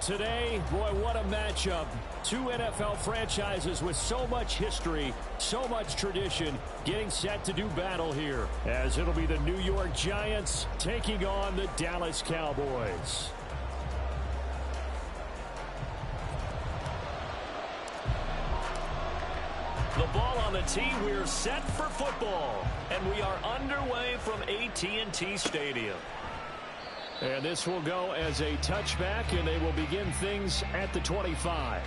Today, boy, what a matchup. Two NFL franchises with so much history, so much tradition, getting set to do battle here, as it'll be the New York Giants taking on the Dallas Cowboys. The ball on the tee, we're set for football, and we are underway from AT&T Stadium. And this will go as a touchback, and they will begin things at the 25.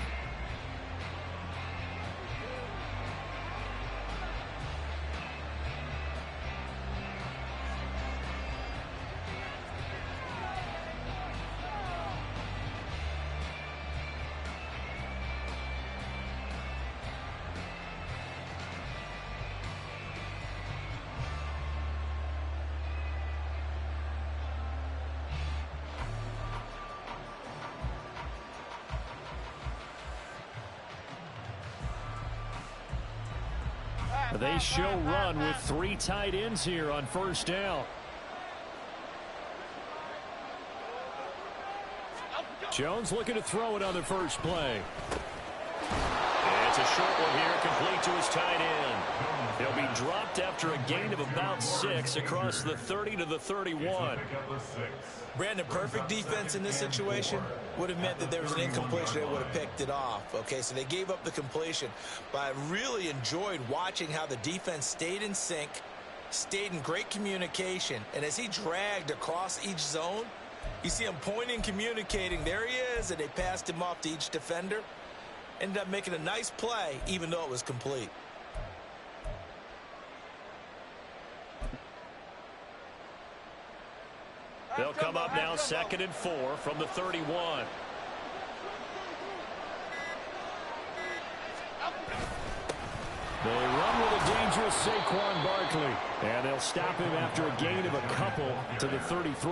They show run with three tight ends here on first down. Jones looking to throw it on the first play. And it's a short one here, complete to his tight end. He'll be dropped after a gain of about 6 across the 30 to the 31. Brandon, perfect defense in this situation would have meant that there was an incompletion. They would have picked it off. Okay, so they gave up the completion. But I really enjoyed watching how the defense stayed in sync, stayed in great communication. And as he dragged across each zone, you see him pointing, communicating. There he is, and they passed him off to each defender. Ended up making a nice play, even though it was complete. They'll come up now 2nd and 4 from the 31. They run with a dangerous Saquon Barkley. And they'll stop him after a gain of a couple to the 33.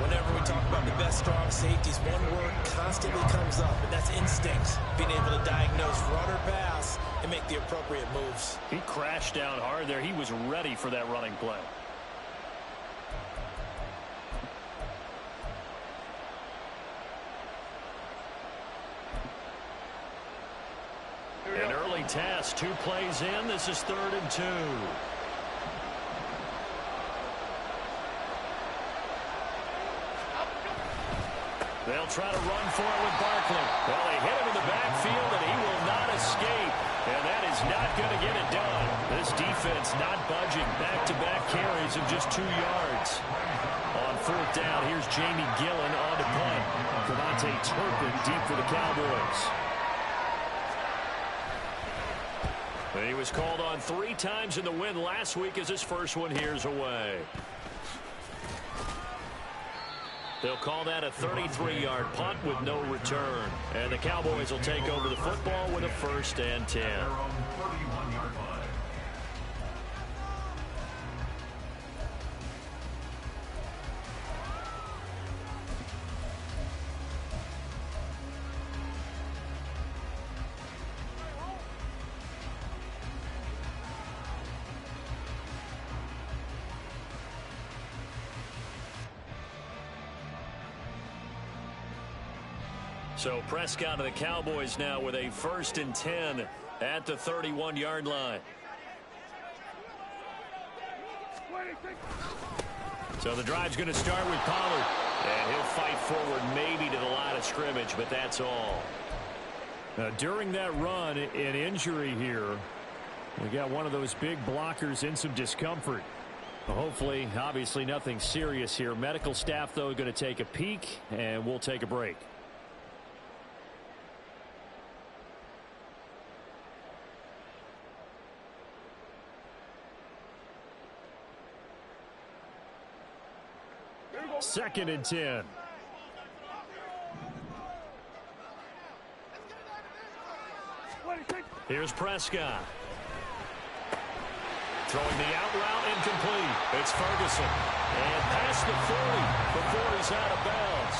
Whenever we talk about the best strong safeties, one word constantly comes up, and that's instincts. Being able to diagnose run or pass and make the appropriate moves. He crashed down hard there. He was ready for that running play. An early task, 2 plays in. This is 3rd and 2. They'll try to run for it with Barkley. Well, they hit him in the backfield, and he will not escape. And that is not going to get it done. This defense not budging. Back-to-back carries of just 2 yards. On 4th down, here's Jamie Gillen on to punt. Devontae Turpin deep for the Cowboys. He was called on 3 times in the win last week as his first one here's away. They'll call that a 33-yard punt with no return. And the Cowboys will take over the football with a 1st and 10. So Prescott of the Cowboys now with a 1st and 10 at the 31-yard line. So the drive's going to start with Pollard. And he'll fight forward maybe to the line of scrimmage, but that's all. During that run, an injury here. We got one of those big blockers in some discomfort. Hopefully, obviously nothing serious here. Medical staff, though, going to take a peek, and we'll take a break. Second and 10. Here's Prescott. Throwing the out route incomplete. It's Ferguson. And past the 40 before he's out of bounds.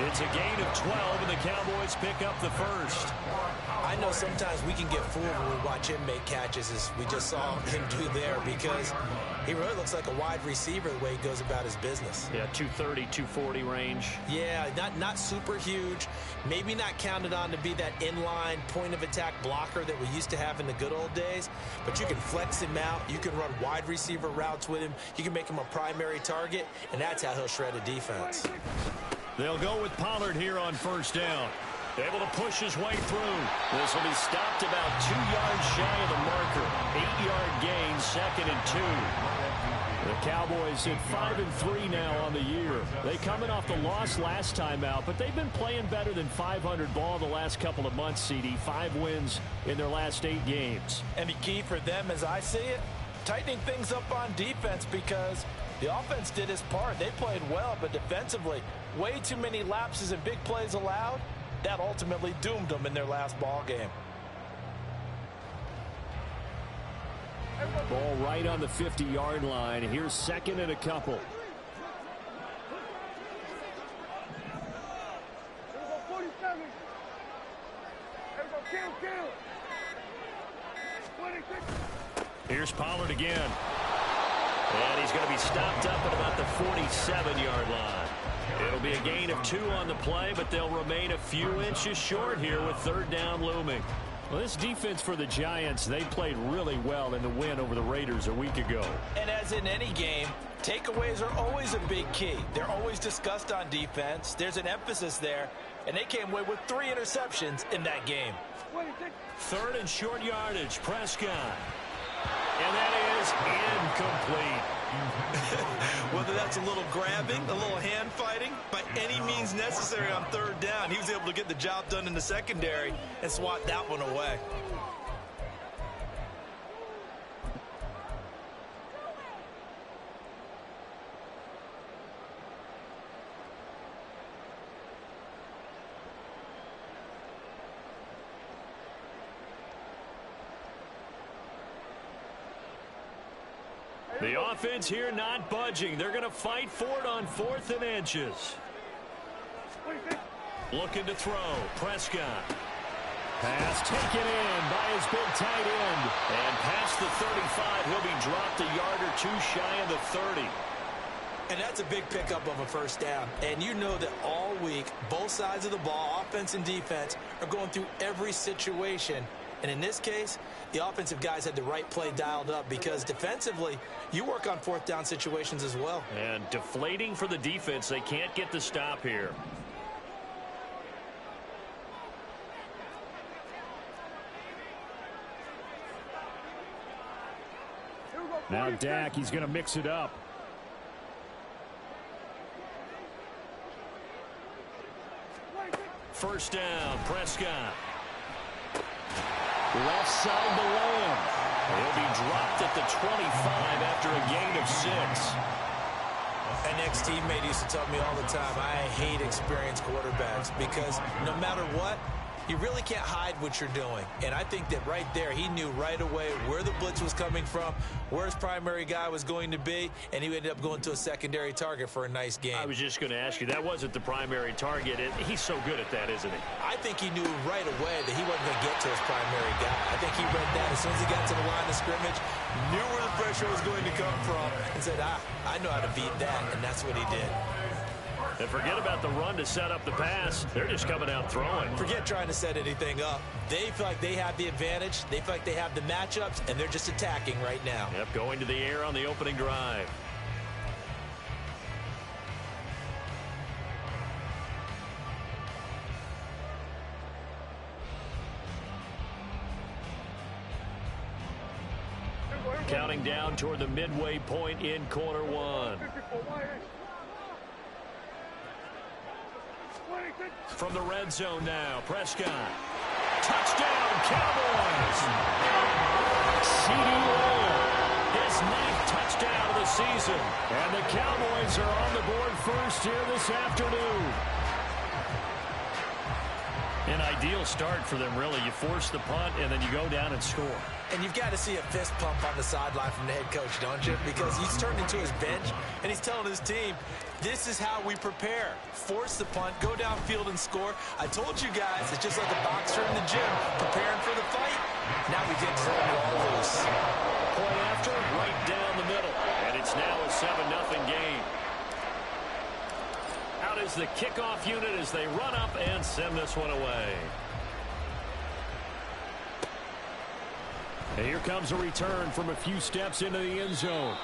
It's a gain of 12, and the Cowboys pick up the first. I know sometimes we can get fooled when we watch him make catches, as we just saw him do there, because he really looks like a wide receiver the way he goes about his business. Yeah, 230, 240 range. Yeah, not super huge. Maybe not counted on to be that inline point-of-attack blocker that we used to have in the good old days, but you can flex him out. You can run wide receiver routes with him. You can make him a primary target, and that's how he'll shred a defense. They'll go with Pollard here on first down. Able to push his way through. This will be stopped about 2 yards shy of the marker. 8-yard gain, 2nd and 2. The Cowboys at 5-3 now on the year. They coming off the loss last time out, but they've been playing better than 500 ball the last couple of months, CD. 5 wins in their last 8 games. And the key for them, as I see it, tightening things up on defense, because the offense did its part. They played well, but defensively, way too many lapses and big plays allowed. That ultimately doomed them in their last ball game. Ball right on the 50-yard line. Here's 2nd and a couple. Here's Pollard again. And he's going to be stopped up at about the 47-yard line. It'll be a gain of 2 on the play, but they'll remain a few inches short here with 3rd down looming. Well, this defense for the Giants, they played really well in the win over the Raiders a week ago. And as in any game, takeaways are always a big key. They're always discussed on defense. There's an emphasis there, and they came away with 3 interceptions in that game. 3rd and short yardage, Prescott. And that is incomplete. Whether that's a little grabbing, a little hand fighting, by any means necessary on 3rd down, he was able to get the job done in the secondary and swat that one away. The offense here not budging. They're going to fight for it on 4th and inches. Looking to throw. Prescott. Pass taken in by his big tight end. And past the 35, he'll be dropped a yard or 2 shy of the 30. And that's a big pickup of a 1st down. And you know that all week, both sides of the ball, offense and defense, are going through every situation. And in this case, the offensive guys had the right play dialed up, because defensively, you work on 4th down situations as well. And deflating for the defense. They can't get the stop here. Now Dak, he's going to mix it up. First down, Prescott. Left side to Lamb. He'll be dropped at the 25 after a gain of 6. An ex-teammate used to tell me all the time, I hate experienced quarterbacks, because no matter what, you really can't hide what you're doing. And I think that right there, he knew right away where the blitz was coming from, where his primary guy was going to be, and he ended up going to a secondary target for a nice game. I was just going to ask you, that wasn't the primary target. He's so good at that, isn't he? I think he knew right away that he wasn't going to get to his primary guy. I think he read that as soon as he got to the line of scrimmage, knew where the pressure was going to come from, and said, I know how to beat that, and that's what he did. And forget about the run to set up the pass. They're just coming out throwing. Forget trying to set anything up. They feel like they have the advantage. They feel like they have the matchups, and they're just attacking right now. Yep, going to the air on the opening drive. Counting down toward the midway point in quarter 1. From the red zone now, Prescott. Touchdown, Cowboys! CD Lamb, his 9th touchdown of the season. And the Cowboys are on the board first here this afternoon. An ideal start for them, really. You force the punt, and then you go down and score. And you've got to see a fist pump on the sideline from the head coach, don't you? Because he's turned into his bench, and he's telling his team, this is how we prepare. Force the punt, go downfield and score. I told you guys, it's just like a boxer in the gym, preparing for the fight. Now we get to turn it all loose. Point after, right down the middle. And it's now a 7-0 game. Out is the kickoff unit as they run up and send this one away. And here comes a return from a few steps into the end zone.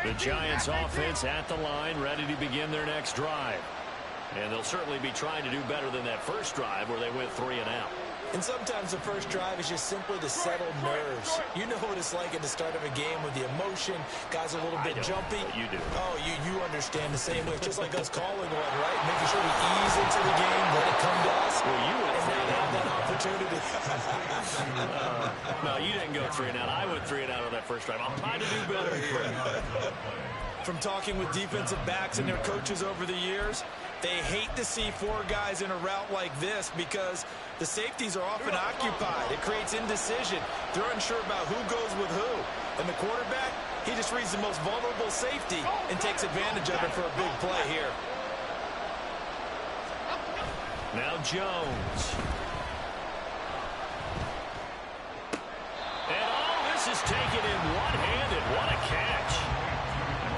The Giants offense at the line, ready to begin their next drive. And they'll certainly be trying to do better than that first drive where they went 3 and out. And sometimes the first drive is just simply to settle nerves. You know what it's like at the start of a game with the emotion. Guys are a little bit jumpy. You do. Oh, you understand the same way. It's just like us calling one, right? Making sure we ease into the game, let it come to us. Well, you went and now have that opportunity. No, you didn't go 3 and out. I went 3 and out on that first drive. I'll try to do better. From talking with defensive backs and their coaches over the years, they hate to see 4 guys in a route like this because the safeties are often occupied. It creates indecision. They're unsure about who goes with who. And the quarterback, he just reads the most vulnerable safety and takes advantage of it for a big play here. Now Jones. And this is taken in one-handed. What a catch.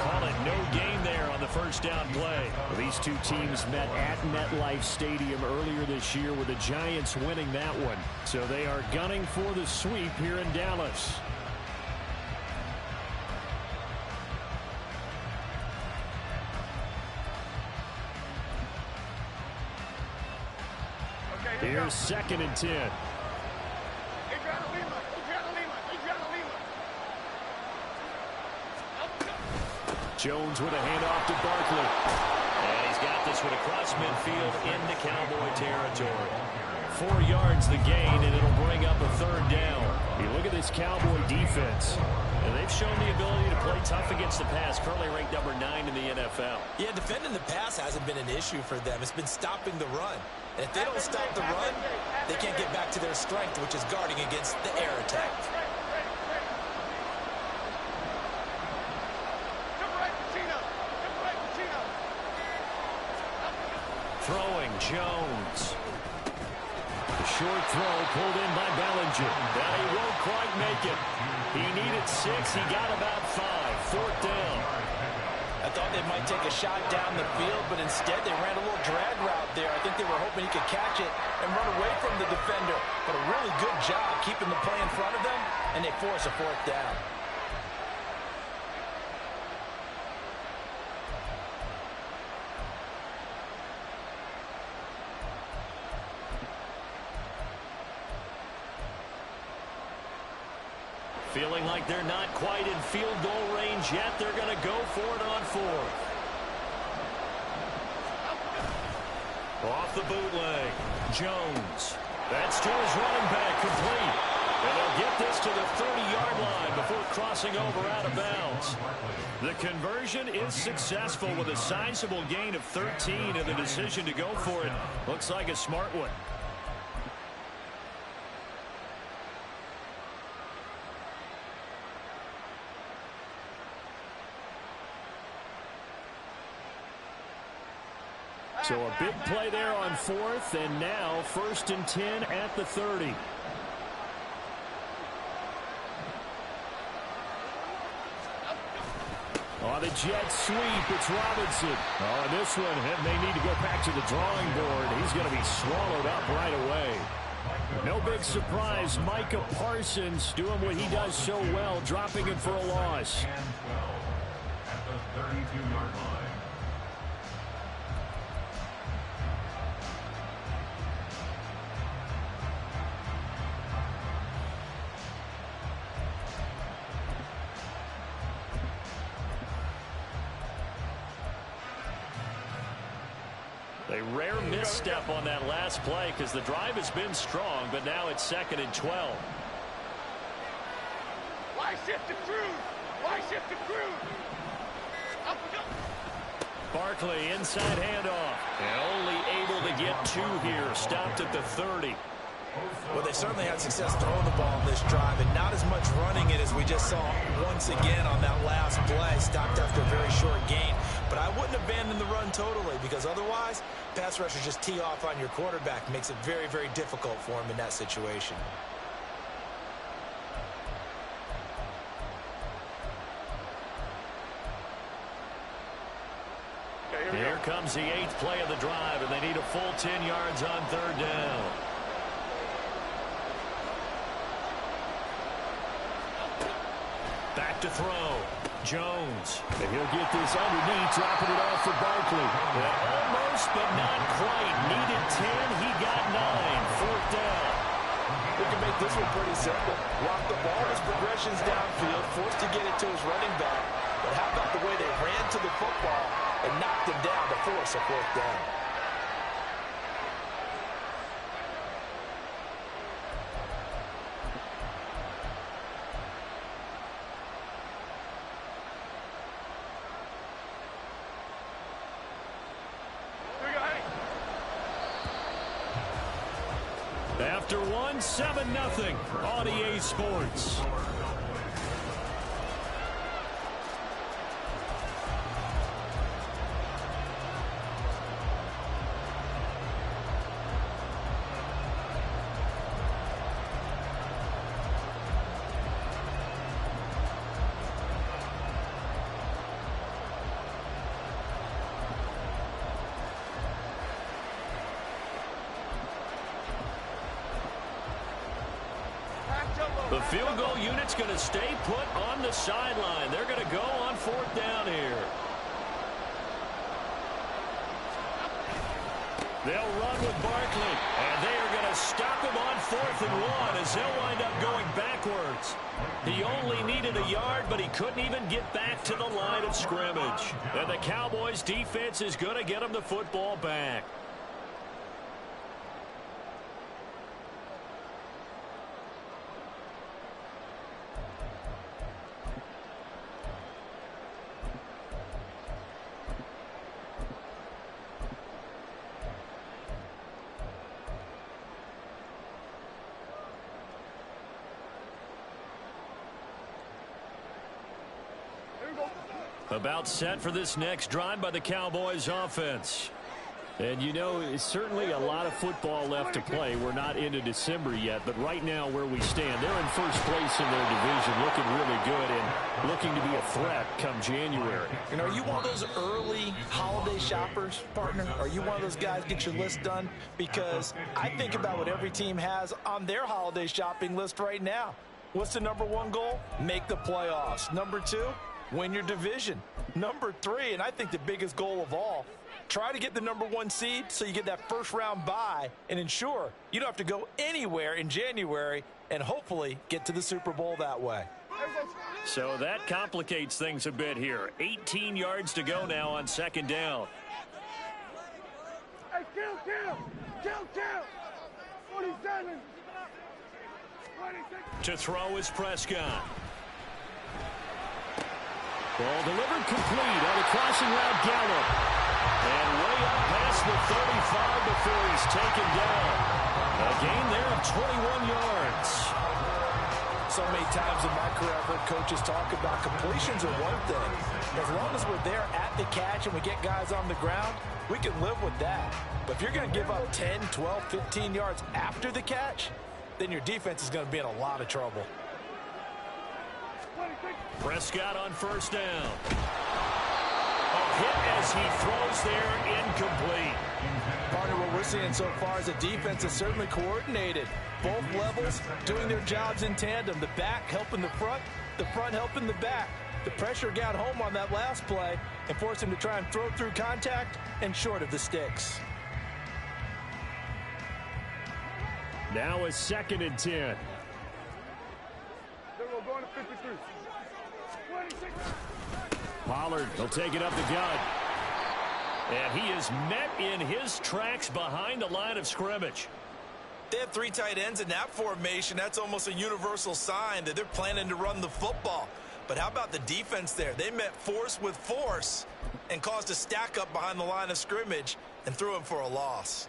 Call it no gain there on the first down play. Well, these two teams met at MetLife Stadium earlier this year with the Giants winning that one. So they are gunning for the sweep here in Dallas. Here's 2nd and 10. Jones with a handoff to Barkley. And he's got this one across midfield into Cowboy territory. 4 yards the gain, and it'll bring up a 3rd down. You look at this Cowboy defense, and they've shown the ability to play tough against the pass, currently ranked number 9 in the NFL. Yeah, defending the pass hasn't been an issue for them. It's been stopping the run. And if they don't stop the run, they can't get back to their strength, which is guarding against the air attack. Throwing Jones. The short throw pulled in by Bellinger. Now he won't quite make it. He needed 6. He got about 5. 4th down. I thought they might take a shot down the field, but instead they ran a little drag route there. I think they were hoping he could catch it and run away from the defender. But a really good job keeping the play in front of them, and they force a 4th down. Feeling like they're not quite in field goal range yet. They're going to go for it on 4th. Off the bootleg. Jones. That's to his running back, complete. And they'll get this to the 30-yard line before crossing over out of bounds. The conversion is successful with a sizable gain of 13, and the decision to go for it looks like a smart one. So a big play there on 4th, and now 1st and 10 at the 30. On the jet sweep, it's Robinson. On this one, it may need to go back to the drawing board. He's going to be swallowed up right away. No big surprise, Micah Parsons doing what he does so well, dropping it for a loss. At the 32-yard line. A rare misstep on that last play because the drive has been strong, but now it's 2nd and 12. Why shift to cruise? Why shift to cruise? Up, go. Barkley inside handoff. And only able to get 2 here. Stopped at the 30. Well, they certainly had success throwing the ball in this drive, and not as much running it as we just saw once again on that last play. Stopped after a very short gain. But I wouldn't abandon the run totally, because otherwise, pass rushers just tee off on your quarterback. Makes it very, very difficult for him in that situation. Here comes the 8th play of the drive, and they need a full 10 yards on 3rd down. Back to throw. Jones. And he'll get this underneath, dropping it off for Barkley. Almost, but not quite. Needed 10. He got 9. 4th down. We can make this one pretty simple. Walk the ball as progressions downfield, forced to get it to his running back. But how about the way they ran to the football and knocked him down to force a 4th down? After 1, 7-0 on EA Sports. The field goal unit's going to stay put on the sideline. They're going to go on 4th down here. They'll run with Barkley, and they are going to stop him on 4th and 1 as they'll wind up going backwards. He only needed a yard, but he couldn't even get back to the line of scrimmage. And the Cowboys defense is going to get him the football back. About set for this next drive by the Cowboys offense. And, you know, it's certainly a lot of football left to play. We're not into December yet, but right now where we stand, they're in first place in their division, looking really good and looking to be a threat come January. You know, are you one of those early holiday shoppers, partner? Are you one of those guys get your list done? Because I think about what every team has on their holiday shopping list right now. What's the #1 goal? Make the playoffs. #2, win your division. #3, and I think the biggest goal of all, try to get the #1 seed so you get that first-round bye and ensure you don't have to go anywhere in January and hopefully get to the Super Bowl that way. So that complicates things a bit here. 18 yards to go now on 2nd down. Hey, kill. 47. 26. To throw is Prescott. Ball delivered complete on a crossing route Gallup. And way up past the 35 before he's taken down. A gain there of 21 yards. So many times in my career I've heard coaches talk about completions are one thing. As long as we're there at the catch and we get guys on the ground, we can live with that. But if you're going to give up 10, 12, 15 yards after the catch, then your defense is going to be in a lot of trouble. Prescott on 1st down. A hit as he throws there, incomplete. Partner, what we're seeing so far is a defense that's certainly coordinated. Both levels doing their jobs in tandem. The back helping the front helping the back. The pressure got home on that last play and forced him to try and throw through contact and short of the sticks. Now a 2nd and 10. Going to 53. 26. Pollard will take it up the gut. And he is met in his tracks behind the line of scrimmage. they have 3 tight ends in that formation. That's almost a universal sign that they're planning to run the football. But how about the defense there? They met force with force and caused a stack up behind the line of scrimmage and threw him for a loss.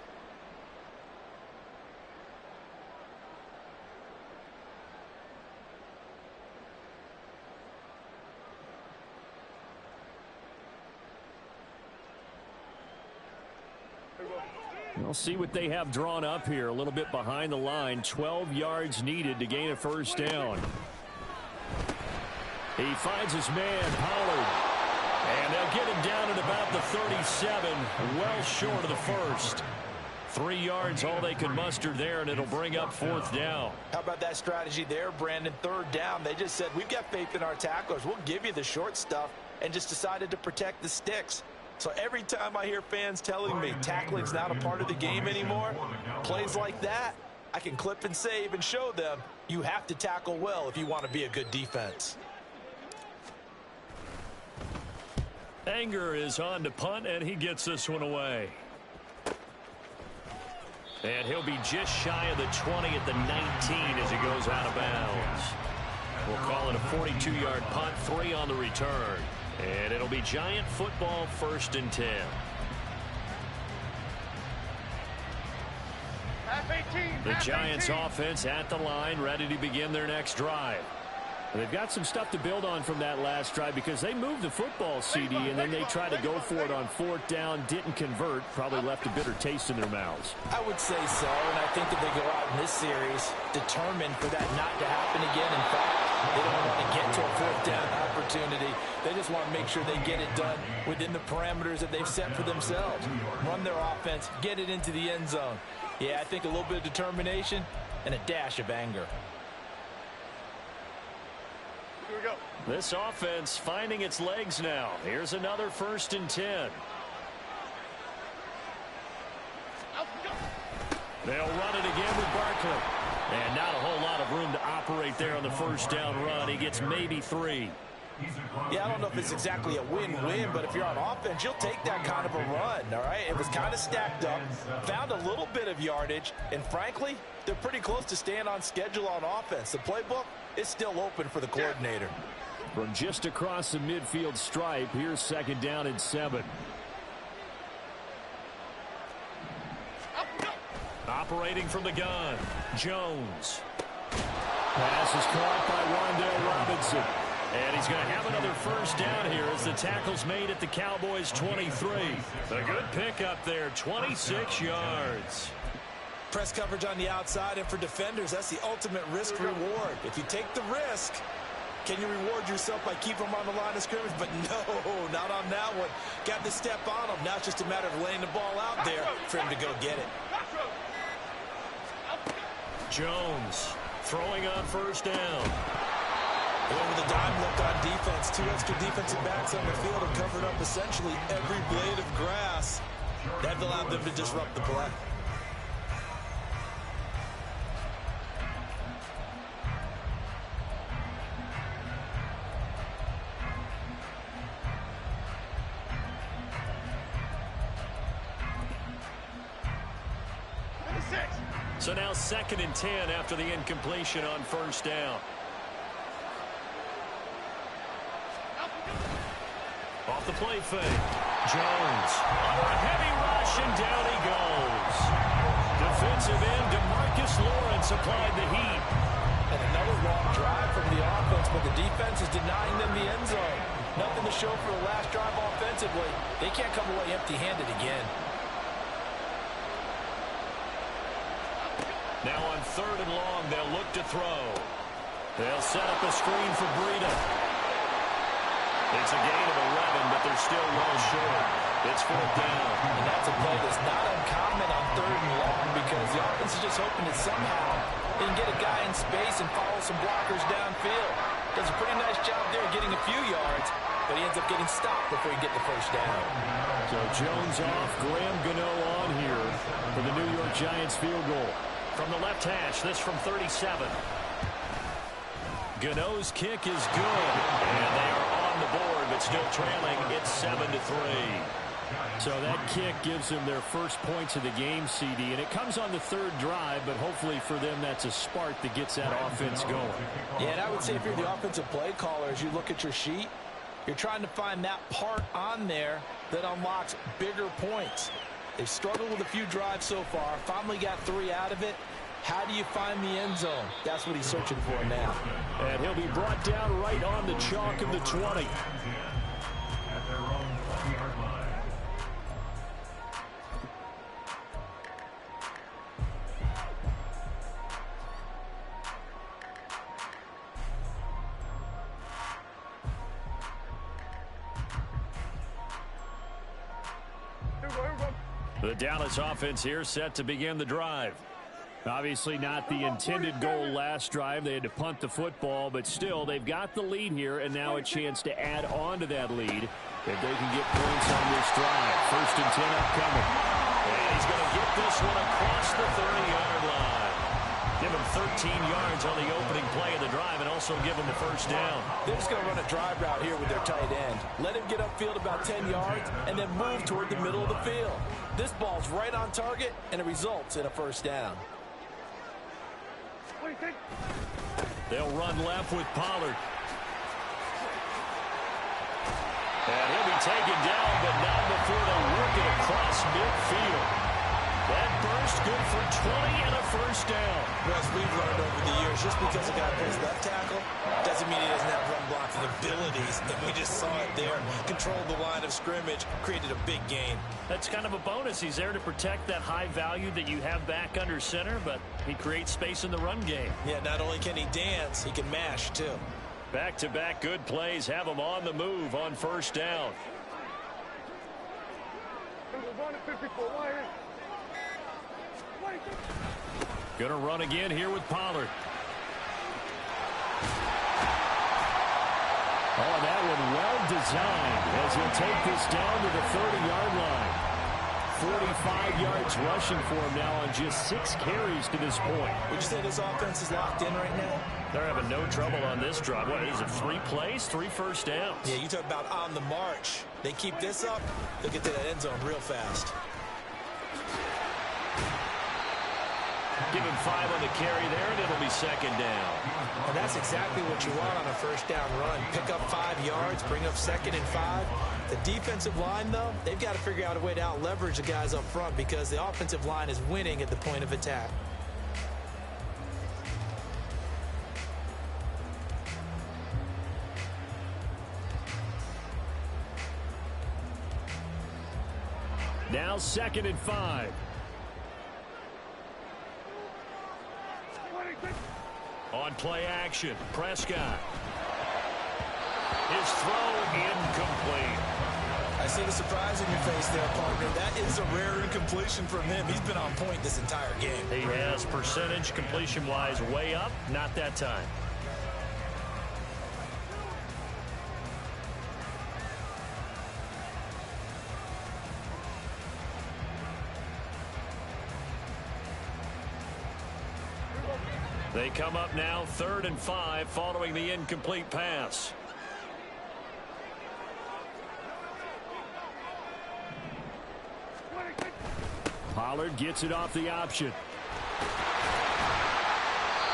We'll see what they have drawn up here. A little bit behind the line. 12 yards needed to gain a first down. He finds his man, Pollard. And they'll get him down at about the 37, well short of the first. 3 yards, all they can muster there, and it'll bring up 4th down. How about that strategy there, Brandon? 3rd down. They just said, we've got faith in our tacklers. We'll give you the short stuff, and just decided to protect the sticks. So every time I hear fans telling me tackling's not a part of the game anymore, plays like that, I can clip and save and show them you have to tackle well if you want to be a good defense. Anger is on to punt, and he gets this one away. And he'll be just shy of the 20 at the 19 as he goes out of bounds. We'll call it a 42-yard punt, 3 on the return. And it'll be Giant football, 1st and 10. The Giants offense at the line, ready to begin their next drive. They've got some stuff to build on from that last drive because they moved the football, CD, and then they tried to go for it on 4th down, didn't convert, probably left a bitter taste in their mouths. I would say so, and I think that they go out in this series determined for that not to happen again. In fact, they don't want to get to a 4th down opportunity. They just want to make sure they get it done within the parameters that they've set for themselves. Run their offense, get it into the end zone. Yeah, I think a little bit of determination and a dash of anger. Here we go. This offense finding its legs now. Here's another 1st and 10. They'll run it again with Barkley. And not a whole lot of room to operate there on the 1st down run. He gets maybe 3. Yeah, I don't know if it's exactly a win-win, but if you're on offense, you'll take that kind of a run, all right? It was kind of stacked up, found a little bit of yardage, and frankly, they're pretty close to staying on schedule on offense. The playbook is still open for the coordinator. From just across the midfield stripe, here's 2nd down and 7. Operating from the gun, Jones. Pass is caught by Wan'Dale Robinson. And he's going to have another 1st down here as the tackle's made at the Cowboys' 23. A good pickup there, 26 yards. Press coverage on the outside, and for defenders, that's the ultimate risk-reward. If you take the risk, can you reward yourself by keeping them on the line of scrimmage? But no, not on that one. Got to step on them. Now it's just a matter of laying the ball out there for him to go get it. Jones throwing on 1st down. Over the dime look on defense. 2 extra defensive backs on the field have covered up essentially every blade of grass. That allowed them to disrupt the play. So now 2nd and 10 after the incompletion on 1st down. Off the play fake. Jones under a heavy rush, and down he goes. Defensive end DeMarcus Lawrence applied the heat. And another long drive from the offense, but the defense is denying them the end zone. Nothing to show for the last drive offensively. They can't come away empty-handed again. Now on 3rd and long, they'll look to throw. They'll set up a screen for Breida. It's a gain of 11, but they're still well short. It's 4th down. And that's a play that's not uncommon on 3rd and long because the offense is just hoping that somehow they can get a guy in space and follow some blockers downfield. Does a pretty nice job there getting a few yards, but he ends up getting stopped before he can get the 1st down. So Jones off, Graham Gano on here for the New York Giants field goal. From the left hash, this from 37. Gano's kick is good, and they are on the board, but still trailing. It's 7-3. So that kick gives them their first points of the game, CD, and it comes on the third drive, but hopefully for them that's a spark that gets that offense going. Yeah, and I would say if you're the offensive play caller, as you look at your sheet, you're trying to find that part on there that unlocks bigger points. They've struggled with a few drives so far, finally got 3 out of it. How do you find the end zone? That's what he's searching for now. And he'll be brought down right on the chalk of the 20. At their own 20-yard line. The Dallas offense here set to begin the drive. Obviously not the intended goal last drive. They had to punt the football, but still they've got the lead here and now a chance to add on to that lead if they can get points on this drive. 1st and 10 upcoming. And he's going to get this one across the 30-yard line. Give him 13 yards on the opening play of the drive and also give him a first down. They're just going to run a drive route here with their tight end. Let him get upfield about 10 yards and then move toward the middle of the field. This ball's right on target and it results in a first down. They'll run left with Pollard. And he'll be taken down, but not before they work it across midfield. That burst good for 20 and a first down. Russ, we've learned over the years, just because a guy plays left tackle doesn't mean he doesn't have run blocking abilities. And we just saw it there. Controlled the line of scrimmage, created a big gain. That's kind of a bonus. He's there to protect that high value that you have back under center, but he creates space in the run game. Yeah, not only can he dance, he can mash too. Back-to-back good plays have him on the move on first down. Gonna run again here with Pollard. Oh, that one well designed as he'll take this down to the 30-yard line. 45 yards rushing for him now on just 6 carries to this point. Would you say this offense is locked in right now? They're having no trouble on this drive. What is it, 3 plays, 3 first downs? Yeah, you talk about on the march. They keep this up, they'll get to that end zone real fast. Give him 5 on the carry there, and it'll be second down. And that's exactly what you want on a first down run. Pick up 5 yards, bring up 2nd and 5. The defensive line, though, they've got to figure out a way to out-leverage the guys up front because the offensive line is winning at the point of attack. Now 2nd and 5. On play action, Prescott. His throw incomplete. I see the surprise in your face there, partner. That is a rare incompletion from him. He's been on point this entire game. He has percentage completion-wise way up, not that time. They come up now 3rd and 5 following the incomplete pass. Pollard gets it off the option.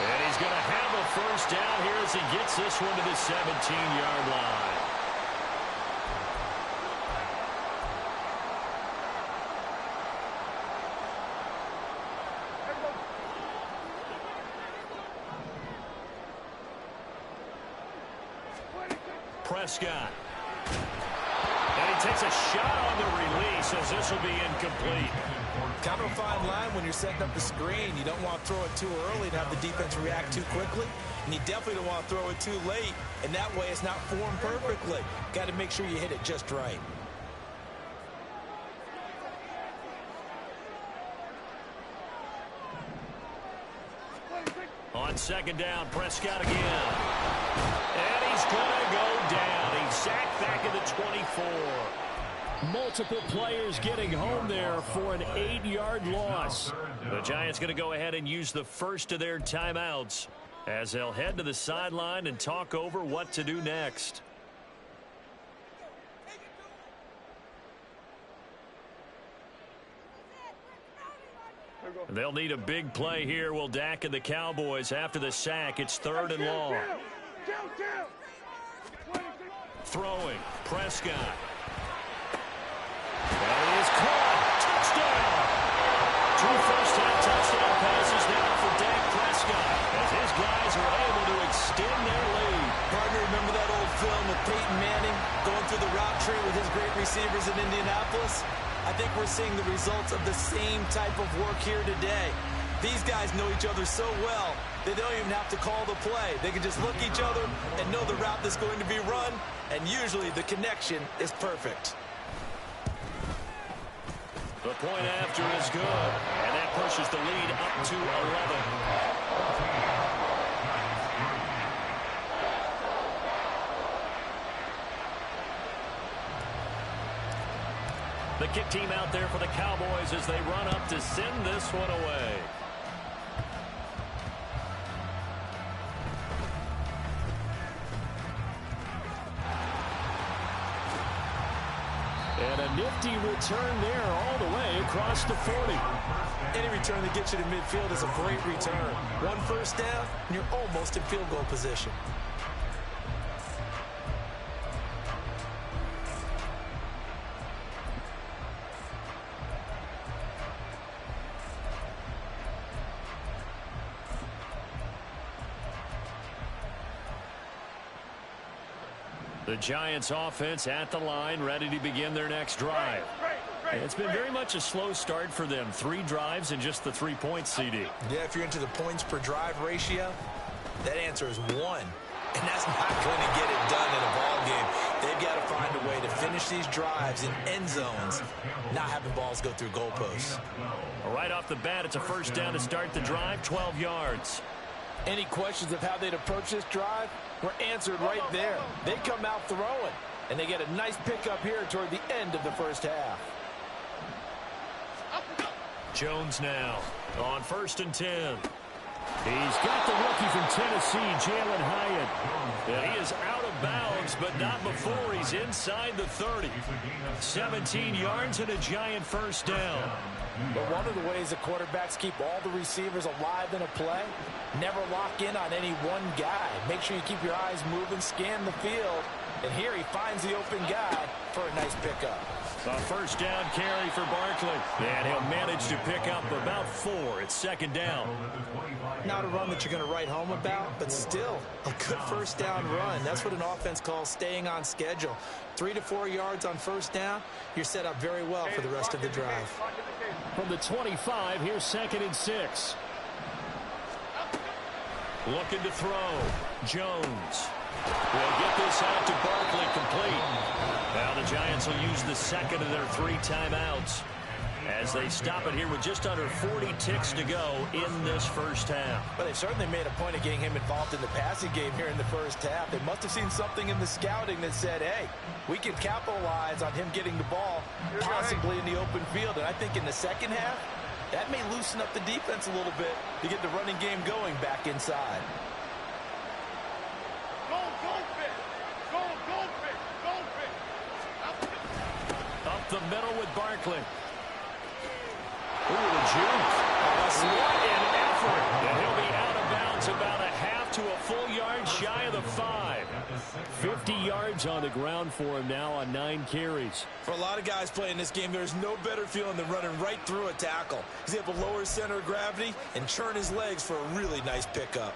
And he's going to have a first down here as he gets this one to the 17-yard line. Prescott. And he takes a shot on the release as this will be incomplete. Kind of a fine line when you're setting up the screen. You don't want to throw it too early and have the defense react too quickly. And you definitely don't want to throw it too late. And that way it's not formed perfectly. Got to make sure you hit it just right. On 2nd down, Prescott again. And he's going to go down. He's sacked back at the 24. Multiple players getting home there for an 8-yard loss. The Giants going to go ahead and use the first of their timeouts as they'll head to the sideline and talk over what to do next. They'll need a big play here. Will Dak and the Cowboys after the sack. It's 3rd and long. Throwing. Prescott. And he is caught. Touchdown. 2 first-half touchdown passes now for Dak Prescott as his guys are able to extend their lead. Partner, remember that old film with Peyton Manning going through the route tree with his great receivers in Indianapolis? I think we're seeing the results of the same type of work here today. These guys know each other so well, they don't even have to call the play. They can just look each other and know the route that's going to be run, and usually the connection is perfect. The point after is good, and that pushes the lead up to 11. The kick team out there for the Cowboys as they run up to send this one away. And a nifty return there all the way across the 40. Any return that gets you to midfield is a great return. 1 first down, and you're almost in field goal position. The Giants offense at the line, ready to begin their next drive. It's been very much a slow start for them. 3 drives and just the 3 points, CD. Yeah, if you're into the points per drive ratio, that answer is 1. And that's not going to get it done in a ball game. They've got to find a way to finish these drives in end zones, not having balls go through goalposts. Right off the bat, it's a first down to start the drive, 12 yards. Any questions of how they'd approach this drive were answered right there. They come out throwing, and they get a nice pickup here toward the end of the first half. Jones now on 1st and 10. He's got the rookie from Tennessee, Jalen Hyatt. And he is out of bounds, but not before he's inside the 30. 17 yards and a Giant first down. But one of the ways that quarterbacks keep all the receivers alive in a play, never lock in on any one guy. Make sure you keep your eyes moving, scan the field. And here he finds the open guy for a nice pickup. A first down carry for Barkley. And he'll manage to pick up about 4. It's 2nd down. Not a run that you're going to write home about, but still a good first down run. That's what an offense calls staying on schedule. 3 to 4 yards on first down, you're set up very well for the rest of the drive. From the 25, here's 2nd and 6. Looking to throw. Jones will get this out to Barkley, complete. Now the Giants will use the second of their 3 timeouts as they stop it here with just under 40 ticks to go in this first half. But they certainly made a point of getting him involved in the passing game here in the first half. They must have seen something in the scouting that said, hey, we can capitalize on him getting the ball, possibly in the open field. And I think in the second half, that may loosen up the defense a little bit to get the running game going back inside. Up the middle with Barkley. Ooh, the juke. What an effort. And he'll be out of bounds about a half to a full yard shy of the 5. 50 yards on the ground for him now on 9 carries. For a lot of guys playing this game, there's no better feeling than running right through a tackle. He's able to lower his center of gravity and churn his legs for a really nice pickup.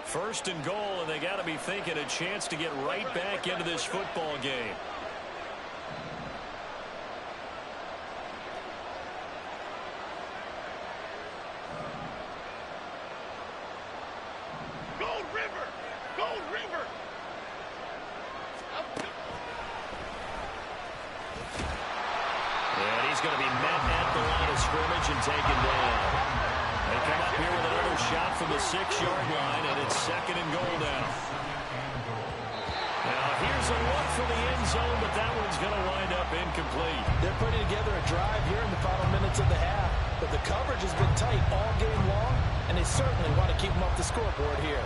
1st and goal, and they got to be thinking a chance to get right back into this football game. Gold River! Gold River! And he's going to be met at the line of scrimmage and taken down. They come up here with another shot from the 6-yard line, and it's 2nd and goal now. Now, here's a look for the end zone, but that one's going to wind up incomplete. They're putting together a drive here in the final minutes of the half, but the coverage has been tight all game long, and they certainly want to keep them off the scoreboard here.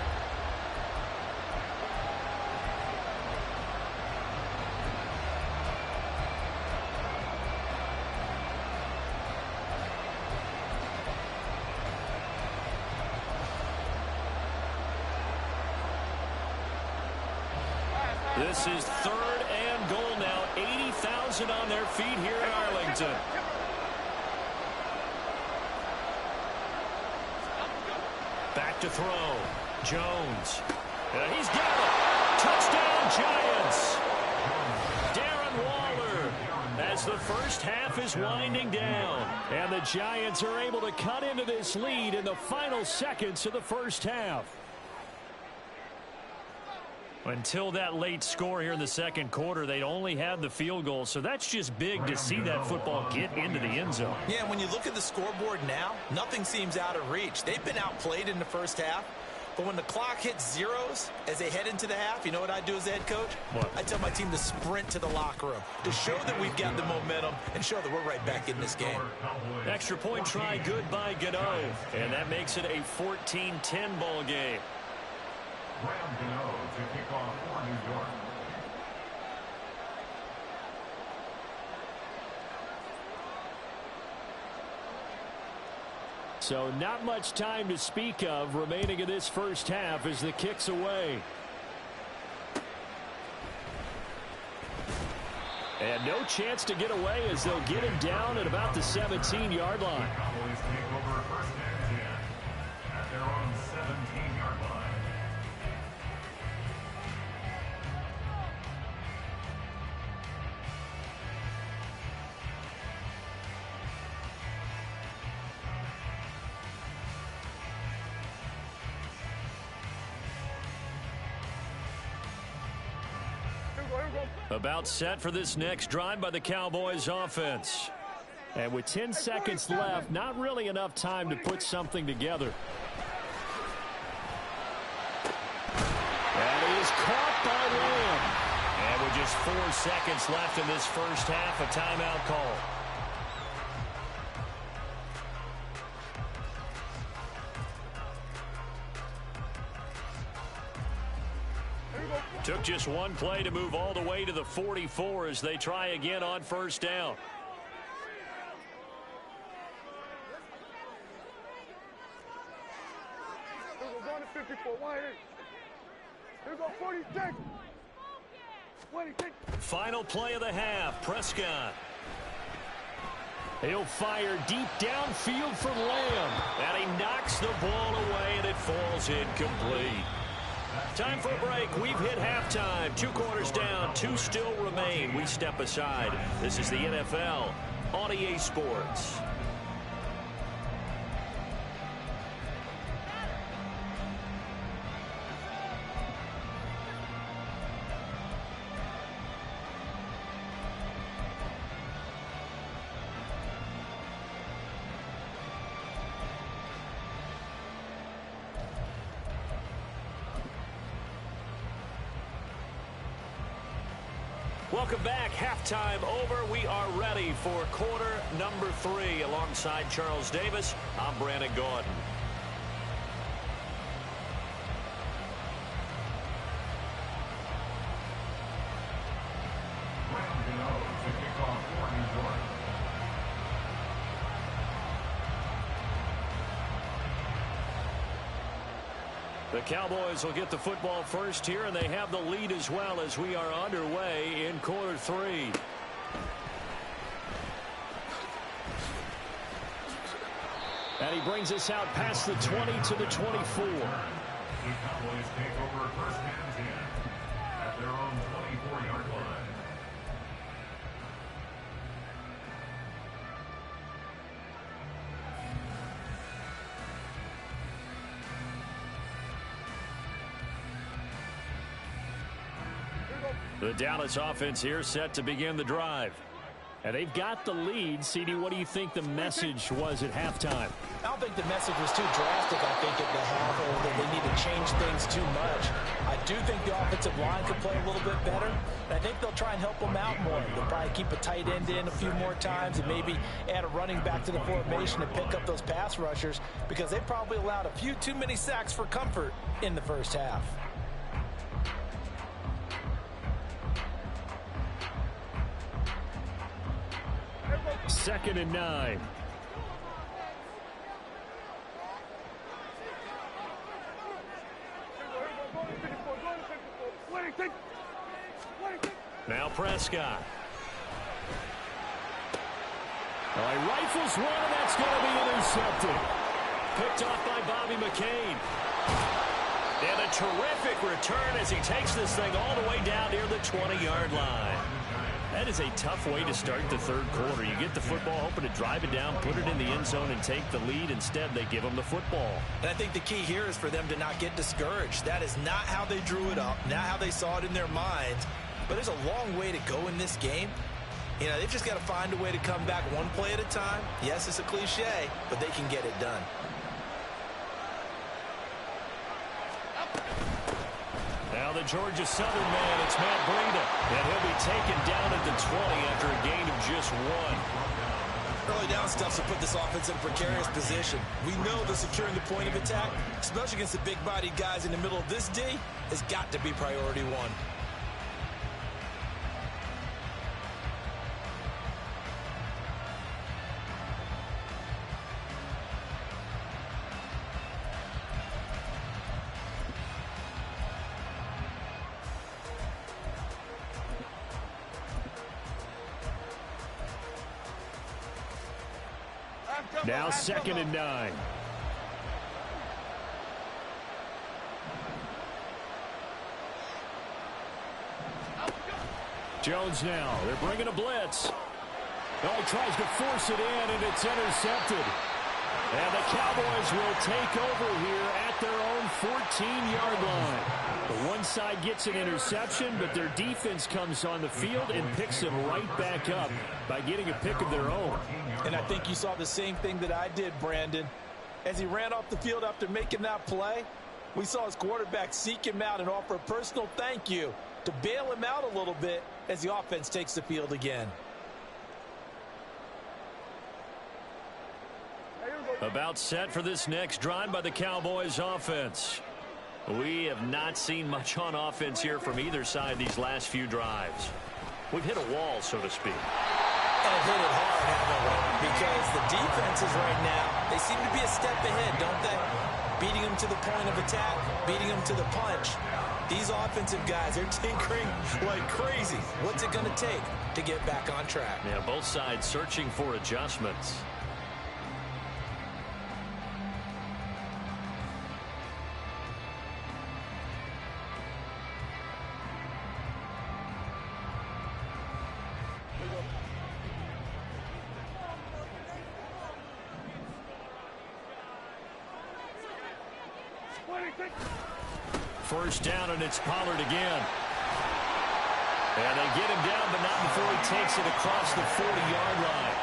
This is 3rd and goal now. 80,000 on their feet here in Arlington. Back to throw. Jones. He's got it. Touchdown, Giants. Darren Waller, as the first half is winding down. And the Giants are able to cut into this lead in the final seconds of the first half. Until that late score here in the second quarter, they'd only had the field goal. So that's just big to see that football get into the end zone. Yeah, and when you look at the scoreboard now, nothing seems out of reach. They've been outplayed in the first half. But when the clock hits zeros as they head into the half, you know what I do as the head coach? What? I tell my team to sprint to the locker room to show that we've got the momentum and show that we're right back in this game. Extra point try good by Gano. And that makes it a 14-10 ball game. Graham Gano to kick off for New York. So not much time to speak of remaining in this first half as the kick's away. And no chance to get away as they'll get him down at about the 17-yard line. Cowboys take over 1st and 10 at their own 17-yard line. About set for this next drive by the Cowboys offense. And with 10 seconds left, not really enough time to put something together. And he is caught by Lamb. And with just 4 seconds left in this first half, a timeout call. Took just one play to move all the way to the 44 as they try again on 1st down. Going to 54, 180. Here go 46. 26. Final play of the half, Prescott. He'll fire deep downfield for Lamb. And he knocks the ball away and it falls incomplete. Time for a break. We've hit halftime. 2 quarters down. 2 still remain. We step aside. This is the NFL on EA Sports. Welcome back. Halftime over. We are ready for quarter number 3. Alongside Charles Davis, I'm Brandon Gordon. Graham Gano to kick off for New York. The Cowboys will get the football first here, and they have the lead as well as we are underway in quarter 3. And he brings us out past the 20 to the 24. The Cowboys take over 1st and 10 at their own 24-yard line. The Dallas offense here set to begin the drive. And they've got the lead. CD, what do you think the message was at halftime? I don't think the message was too drastic, I think, at the half, or that they need to change things too much. I do think the offensive line could play a little bit better, and I think they'll try and help them out more. They'll probably keep a tight end in a few more times and maybe add a running back to the formation and pick up those pass rushers, because they probably allowed a few too many sacks for comfort in the first half. 2nd and 9. Prescott. Well, he rifles one, and that's going to be intercepted. Picked off by Bobby McCain. And a terrific return as he takes this thing all the way down near the 20-yard line. That is a tough way to start the third quarter. You get the football, hoping to drive it down, put it in the end zone, and take the lead. Instead, they give them the football. And I think the key here is for them to not get discouraged. That is not how they drew it up, not how they saw it in their minds. But there's a long way to go in this game. You know, they've just got to find a way to come back one play at a time. Yes, it's a cliche, but they can get it done. Now the Georgia Southern man, it's Matt Breida. And he'll be taken down at the 20 after a gain of just 1. Early down stuff to put this offense in a precarious position. We know that securing the point of attack, especially against the big-bodied guys in the middle of this D, has got to be priority one. Now 2nd and 9. Jones now. They're bringing a blitz. Oh, he tries to force it in, and it's intercepted. And the Cowboys will take over here at their own 14-yard line. The one side gets an interception, but their defense comes on the field and picks it right back up by getting a pick of their own. And I think you saw the same thing that I did, Brandon. As he ran off the field after making that play, we saw his quarterback seek him out and offer a personal thank you to bail him out a little bit as the offense takes the field again. About set for this next drive by the Cowboys offense. We have not seen much on offense here from either side these last few drives. We've hit a wall, so to speak. And hit it hard, haven't we? Because the defenses right now, they seem to be a step ahead, don't they? Beating them to the point of attack, beating them to the punch. These offensive guys, they're tinkering like crazy. What's it going to take to get back on track? Yeah, both sides searching for adjustments. First down, and it's Pollard again. And they get him down, but not before he takes it across the 40-yard line.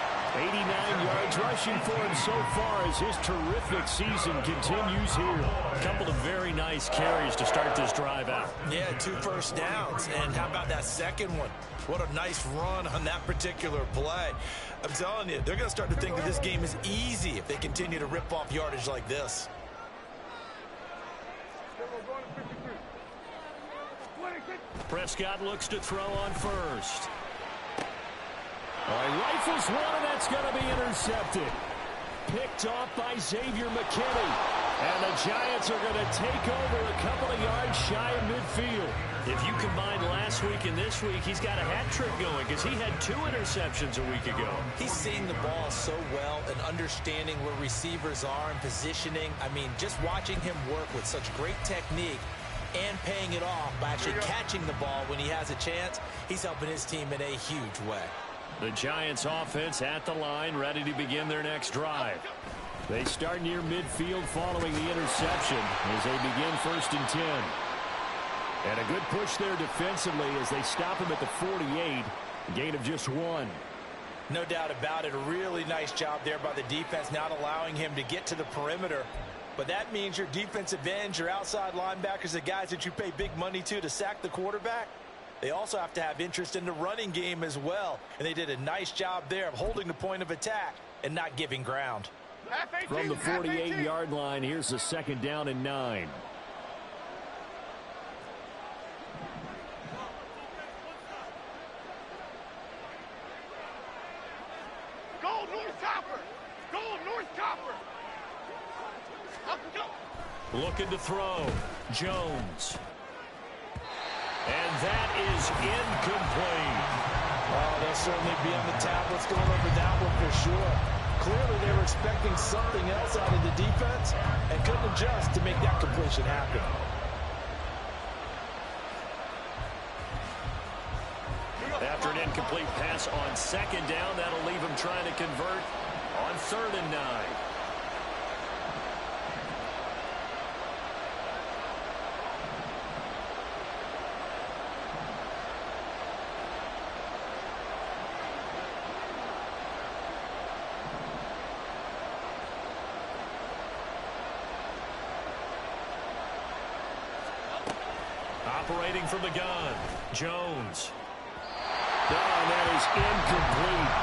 89 yards rushing for him so far as his terrific season continues here. A couple of very nice carries to start this drive out. Yeah, 2 first downs. And how about that second one? What a nice run on that particular play. I'm telling you, they're going to start to think that this game is easy if they continue to rip off yardage like this. Prescott looks to throw on first. He rifles one, and that's going to be intercepted. Picked off by Xavier McKinney. And the Giants are going to take over a couple of yards shy of midfield. If you combine last week and this week, he's got a hat trick going because he had 2 interceptions a week ago. He's seeing the ball so well and understanding where receivers are and positioning. I mean, just watching him work with such great technique and paying it off by actually catching the ball when he has a chance, he's helping his team in a huge way. The Giants offense at the line, ready to begin their next drive. They start near midfield following the interception as they begin 1st and 10. And a good push there defensively as they stop him at the 48. A gain of just 1. No doubt about it. A really nice job there by the defense, not allowing him to get to the perimeter. But that means your defensive ends, your outside linebackers, the guys that you pay big money to sack the quarterback, they also have to have interest in the running game as well. And they did a nice job there of holding the point of attack and not giving ground. From the 48-yard line, here's a 2nd down and 9. Go, North Copper! Go, North Copper! Looking to throw. Jones. And that is incomplete. Oh, they'll certainly be on the tablets going over that one for sure. Clearly, they were expecting something else out of the defense and couldn't adjust to make that completion happen. After an incomplete pass on second down, that'll leave him trying to convert on 3rd and 9. Operating from the gun, Jones. Oh, that is incomplete.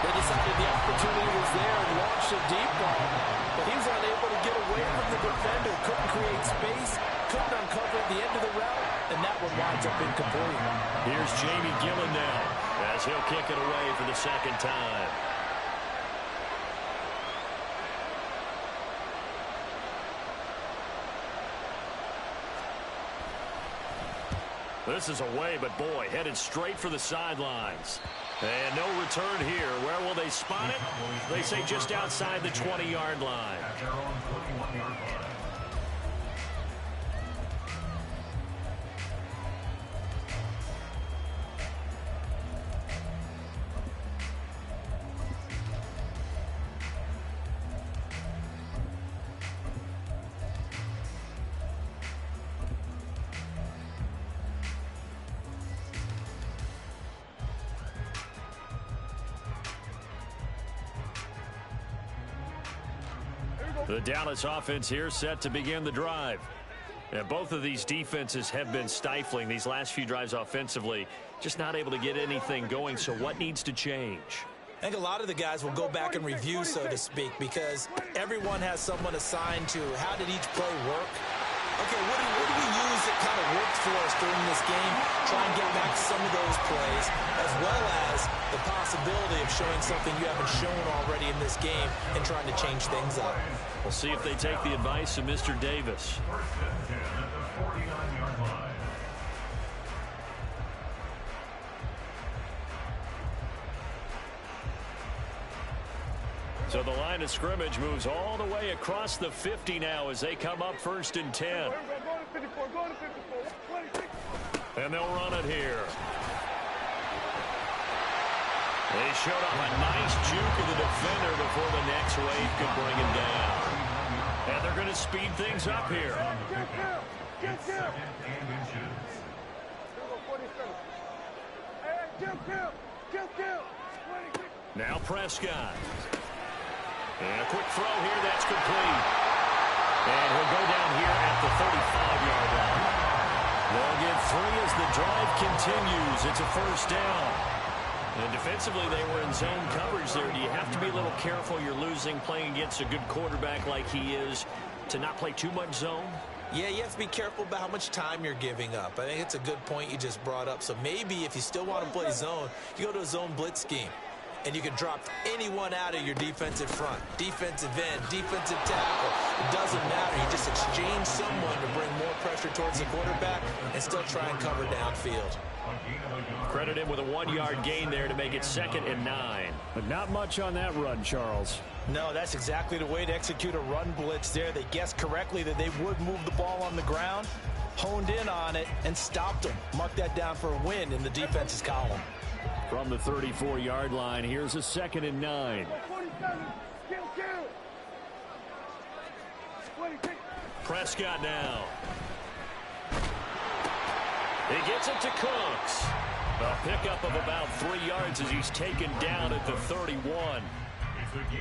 They decided the opportunity was there and launched a deep ball, but he was unable to get away from the defender, couldn't create space, couldn't uncover the end of the route, and that one winds up incomplete. Here's Jamie Gillen now as he'll kick it away for the second time. This is away, but boy, headed straight for the sidelines. And no return here. Where will they spot it? They say just outside the 20-yard line. At their own 21-yard line. The Dallas offense here set to begin the drive. And both of these defenses have been stifling these last few drives offensively. Just not able to get anything going, so what needs to change? I think a lot of the guys will go back and review, so to speak, because everyone has someone assigned to how did each play work. Okay, what do we use that kind of worked for us during this game? Try and get back some of those plays, as well as the possibility of showing something you haven't shown already in this game and trying to change things up. We'll see if they take the advice of Mr. Davis. 1st and 10 at the 49-yard line. So the line of scrimmage moves all the way across the 50 now as they come up 1st and 10. And they'll run it here. They showed up a nice juke of the defender before the next wave could bring him down. And they're going to speed things up here. It's 2nd and inches. Now Prescott. And a quick throw here, that's complete. And he'll go down here at the 35-yard line. They'll get 3 as the drive continues. It's a 1st down. And defensively, they were in zone coverage there. Do you have to be a little careful? You're losing playing against a good quarterback like he is to not play too much zone? Yeah, you have to be careful about how much time you're giving up. I think it's a good point you just brought up. So maybe if you still want to play zone, you go to a zone blitz scheme. And you can drop anyone out of your defensive front. Defensive end, defensive tackle. It doesn't matter. You just exchange someone to bring more pressure towards the quarterback and still try and cover downfield. Credit him with a 1-yard gain there to make it 2nd and 9. But not much on that run, Charles. No, that's exactly the way to execute a run blitz there. They guessed correctly that they would move the ball on the ground, honed in on it, and stopped them. Mark that down for a win in the defense's column. From the 34-yard line, here's a 2nd and 9. Prescott now. He gets it to Cooks. A pickup of about 3 yards as he's taken down at the 31.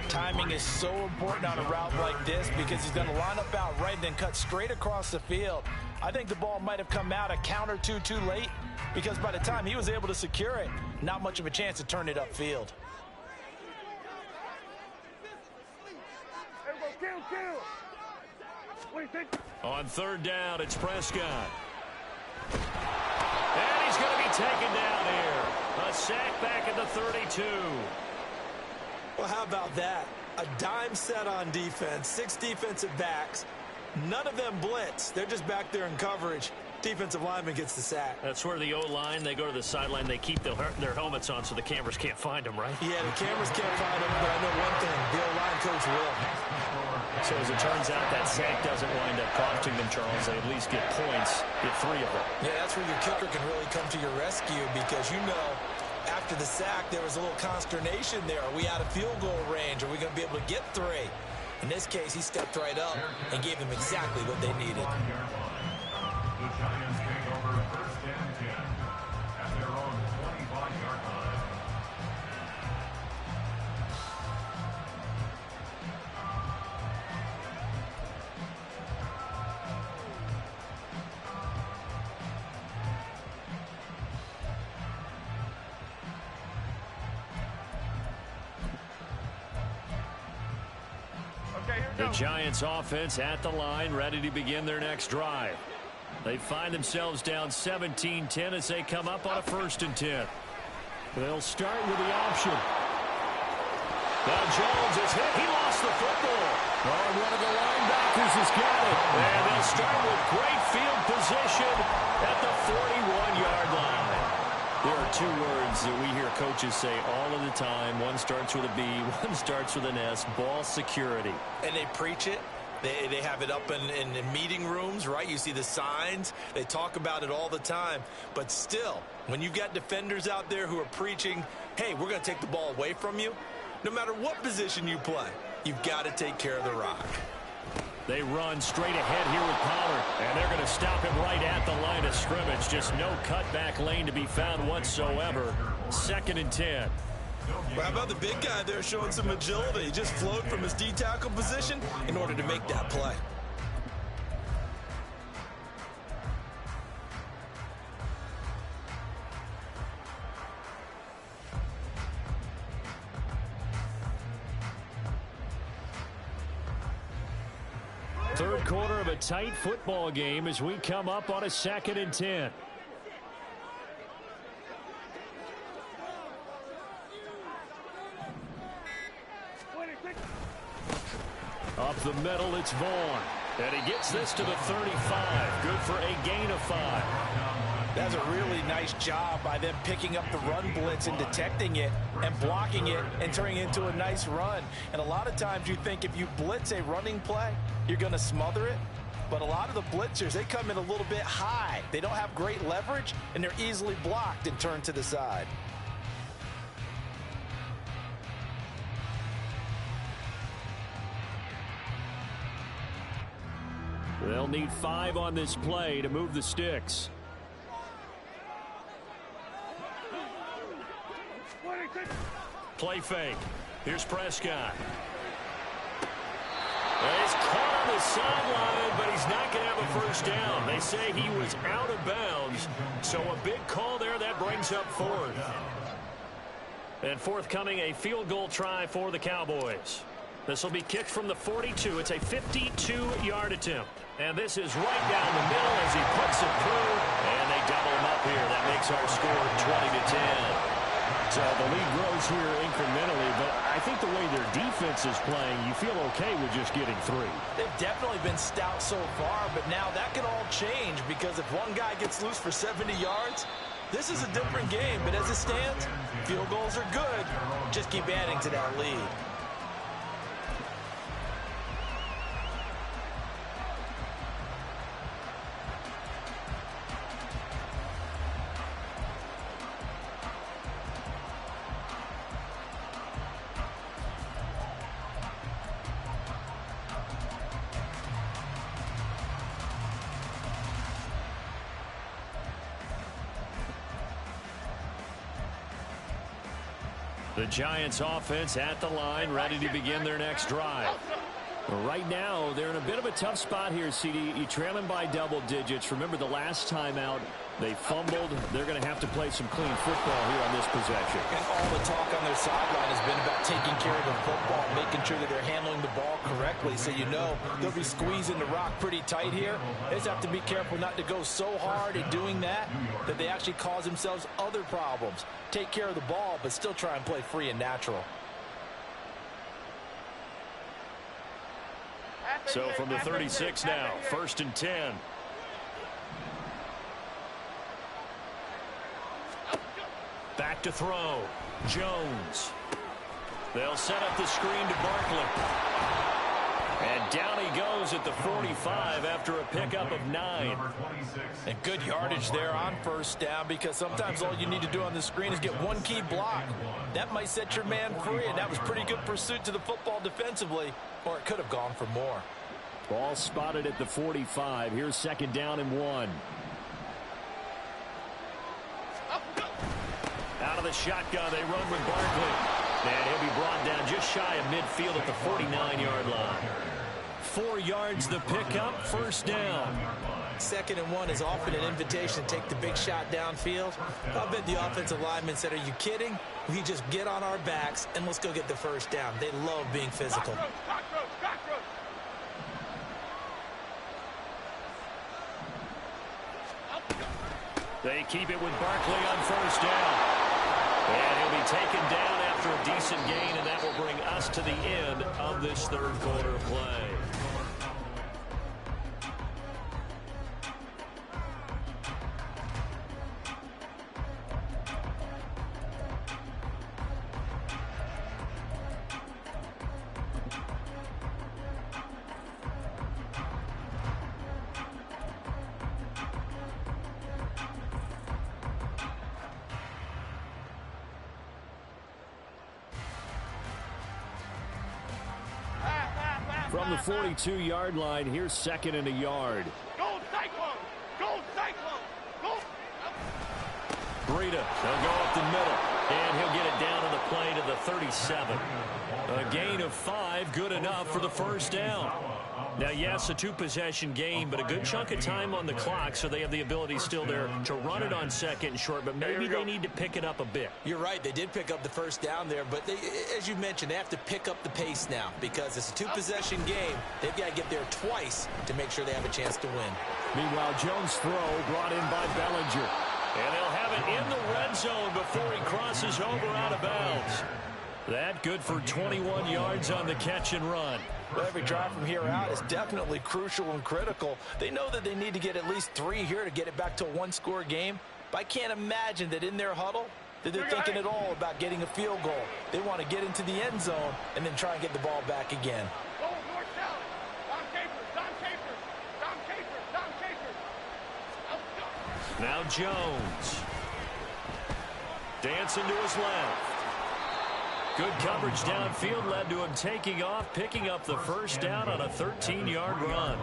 Timing is so important on a route like this because he's going to line up out right and then cut straight across the field. I think the ball might have come out a count or two too late because by the time he was able to secure it, not much of a chance to turn it upfield. On 3rd down, it's Prescott. And he's going to be taken down here. A sack back at the 32. Well, how about that? A dime set on defense, 6 defensive backs. None of them blitz. They're just back there in coverage. Defensive lineman gets the sack. That's where the O-line, they go to the sideline, they keep their helmets on so the cameras can't find them, right? Yeah, the cameras can't find them, but I know one thing, the O-line coach will. So as it turns out, that sack doesn't wind up costing them, Charles. They at least get points, get 3 of them. Yeah, that's where your kicker can really come to your rescue because you know after the sack there was a little consternation there. Are we out of field goal range? Are we going to be able to get 3? In this case, he stepped right up and gave them exactly what they needed. The Giants take over 1st and 10 at their own 25-yard line. The Giants offense at the line, ready to begin their next drive. They find themselves down 17-10 as they come up on a 1st and 10. They'll start with the option. Now Jones is hit. He lost the football. And one of the linebackers has got it. And they'll start with great field position at the 41-yard line. There are 2 words that we hear coaches say all of the time. One starts with a B, one starts with an S, ball security. And they preach it. They have it up in meeting rooms, right? You see the signs. They talk about it all the time. But still, when you've got defenders out there who are preaching, hey, we're going to take the ball away from you, no matter what position you play, you've got to take care of the rock. They run straight ahead here with Pollard, and they're going to stop him right at the line of scrimmage. Just no cutback lane to be found whatsoever. 2nd and 10. Well, how about the big guy there showing some agility? He just flowed from his D-tackle position in order to make that play. Third quarter of a tight football game as we come up on a 2nd and 10. Up the middle, it's Vaughn. And he gets this to the 35. Good for a gain of 5. That's a really nice job by them picking up the run blitz and detecting it and blocking it and turning it into a nice run. And a lot of times you think if you blitz a running play, you're going to smother it. But a lot of the blitzers, they come in a little bit high. They don't have great leverage, and they're easily blocked and turned to the side. They'll need 5 on this play to move the sticks. Play fake. Here's Prescott. He's caught on the sideline, but he's not going to have a first down. They say he was out of bounds, so a big call there that brings up 4th. And forthcoming, a field goal try for the Cowboys. This will be kicked from the 42. It's a 52-yard attempt. And this is right down the middle as he puts it through. And they double him up here. That makes our score 20-10. So the lead grows here incrementally, but I think the way their defense is playing, you feel okay with just getting 3. They've definitely been stout so far, but now that could all change because if one guy gets loose for 70 yards, this is a different game. But as it stands, field goals are good. Just keep adding to that lead. The Giants offense at the line, ready to begin their next drive. Right now, they're in a bit of a tough spot here, CD. You trail them by double digits. Remember the last time out, they fumbled. They're going to have to play some clean football here on this possession. And all the talk on their sideline has been about taking care of the football, making sure that they're handling the ball correctly. So you know they'll be squeezing the rock pretty tight here. They just have to be careful not to go so hard at doing that they actually cause themselves other problems. Take care of the ball, but still try and play free and natural. So from the 36 now, 1st and 10. back to throw. Jones. They'll set up the screen to Barkley. And down he goes at the 45 after a pickup of 9. And good yardage there on first down, because sometimes all you need to do on the screen is get one key block. That might set your man free, and that was pretty good pursuit to the football defensively, or it could have gone for more. Ball spotted at the 45. Here's second down and 1. Out of the shotgun, they run with Barkley. And he'll be brought down just shy of midfield at the 49-yard line. 4 yards the pickup, first down. Second and 1 is often an invitation to take the big shot downfield. I bet the offensive linemen said, are you kidding? We just get on our backs and let's go get the first down. They love being physical. They keep it with Barkley on first down. And he'll be taken down after a decent gain, and that will bring us to the end of this third quarter play. From the 42-yard line, here's second and a yard. Gold Cyclone! Gold Cyclone! Gold! Breida, they'll go up the middle, and he'll get it down on the play to the 37. A gain of 5, good enough for the first down. Now, yes, a 2-possession game, but a good chunk of time on the clock, so they have the ability still there to run it on second and short, but maybe they need to pick it up a bit. You're right. They did pick up the first down there, but they, as you mentioned, they have to pick up the pace now because it's a 2-possession game. They've got to get there twice to make sure they have a chance to win. Meanwhile, Jones' throw brought in by Bellinger. And they'll have it in the red zone before he crosses over out of bounds. That good for 21 yards on the catch and run. Well, every drive from here out is definitely crucial and critical. They know that they need to get at least 3 here to get it back to a 1-score game. But I can't imagine that in their huddle that they're thinking at all about getting a field goal. They want to get into the end zone and then try and get the ball back again. Now Jones. Dancing to his left. Good coverage downfield led to him taking off, picking up the first down on a 13-yard run.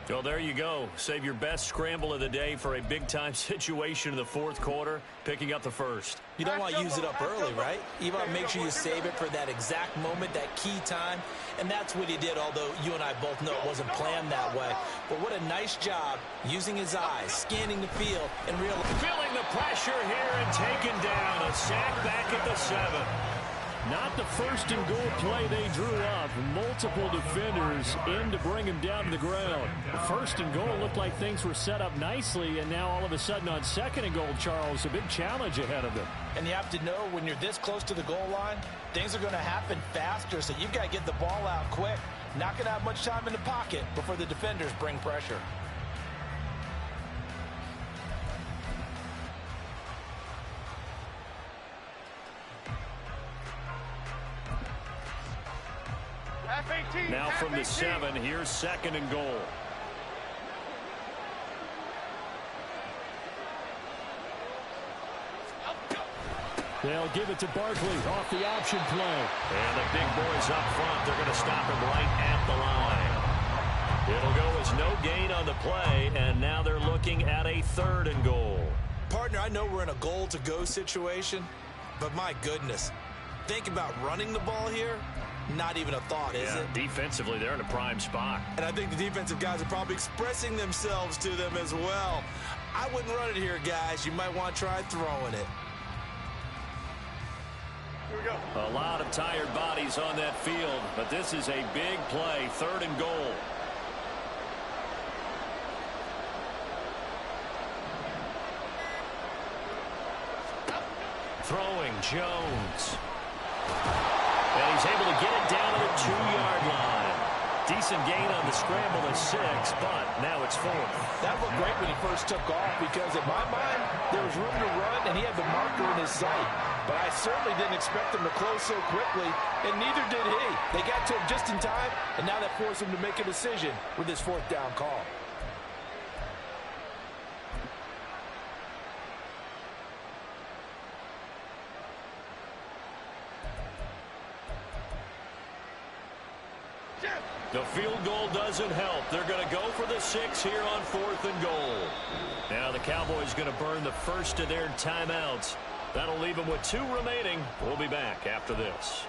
Well, there you go. Save your best scramble of the day for a big-time situation in the fourth quarter, picking up the first. You don't want to use it up early, right? You want to make sure you save it for that exact moment, that key time. And that's what he did, although you and I both know it wasn't planned that way. But what a nice job using his eyes, scanning the field, and realizing. Feeling the pressure here and taken down. A sack back at the 7. Not the first and goal play they drew up. Multiple defenders in to bring him down to the ground. First and goal looked like things were set up nicely, and now all of a sudden on second and goal, Charles, a big challenge ahead of them. And you have to know when you're this close to the goal line, things are going to happen faster, so you've got to get the ball out quick. Not going to have much time in the pocket before the defenders bring pressure. Now from the 7, here's second and goal. They'll give it to Barkley off the option play. And the big boys up front, they're going to stop him right at the line. It'll go as no gain on the play, and now they're looking at a third and goal. Partner, I know we're in a goal-to-go situation, but my goodness, think about running the ball here. Not even a thought, is it? Defensively, they're in a prime spot. And I think the defensive guys are probably expressing themselves to them as well. I wouldn't run it here, guys. You might want to try throwing it. Here we go. A lot of tired bodies on that field, but this is a big play, third and goal. Throwing, Jones. And he's able to get it down to the 2-yard line. Decent gain on the scramble of 6, but now it's 4th. That looked great when he first took off because in my mind, there was room to run and he had the marker in his sight. But I certainly didn't expect him to close so quickly, and neither did he. They got to him just in time, and now that forced him to make a decision with his 4th down call. The field goal doesn't help. They're going to go for the 6 here on 4th and goal. Now the Cowboys going to burn the first of their timeouts. That'll leave them with 2 remaining. We'll be back after this.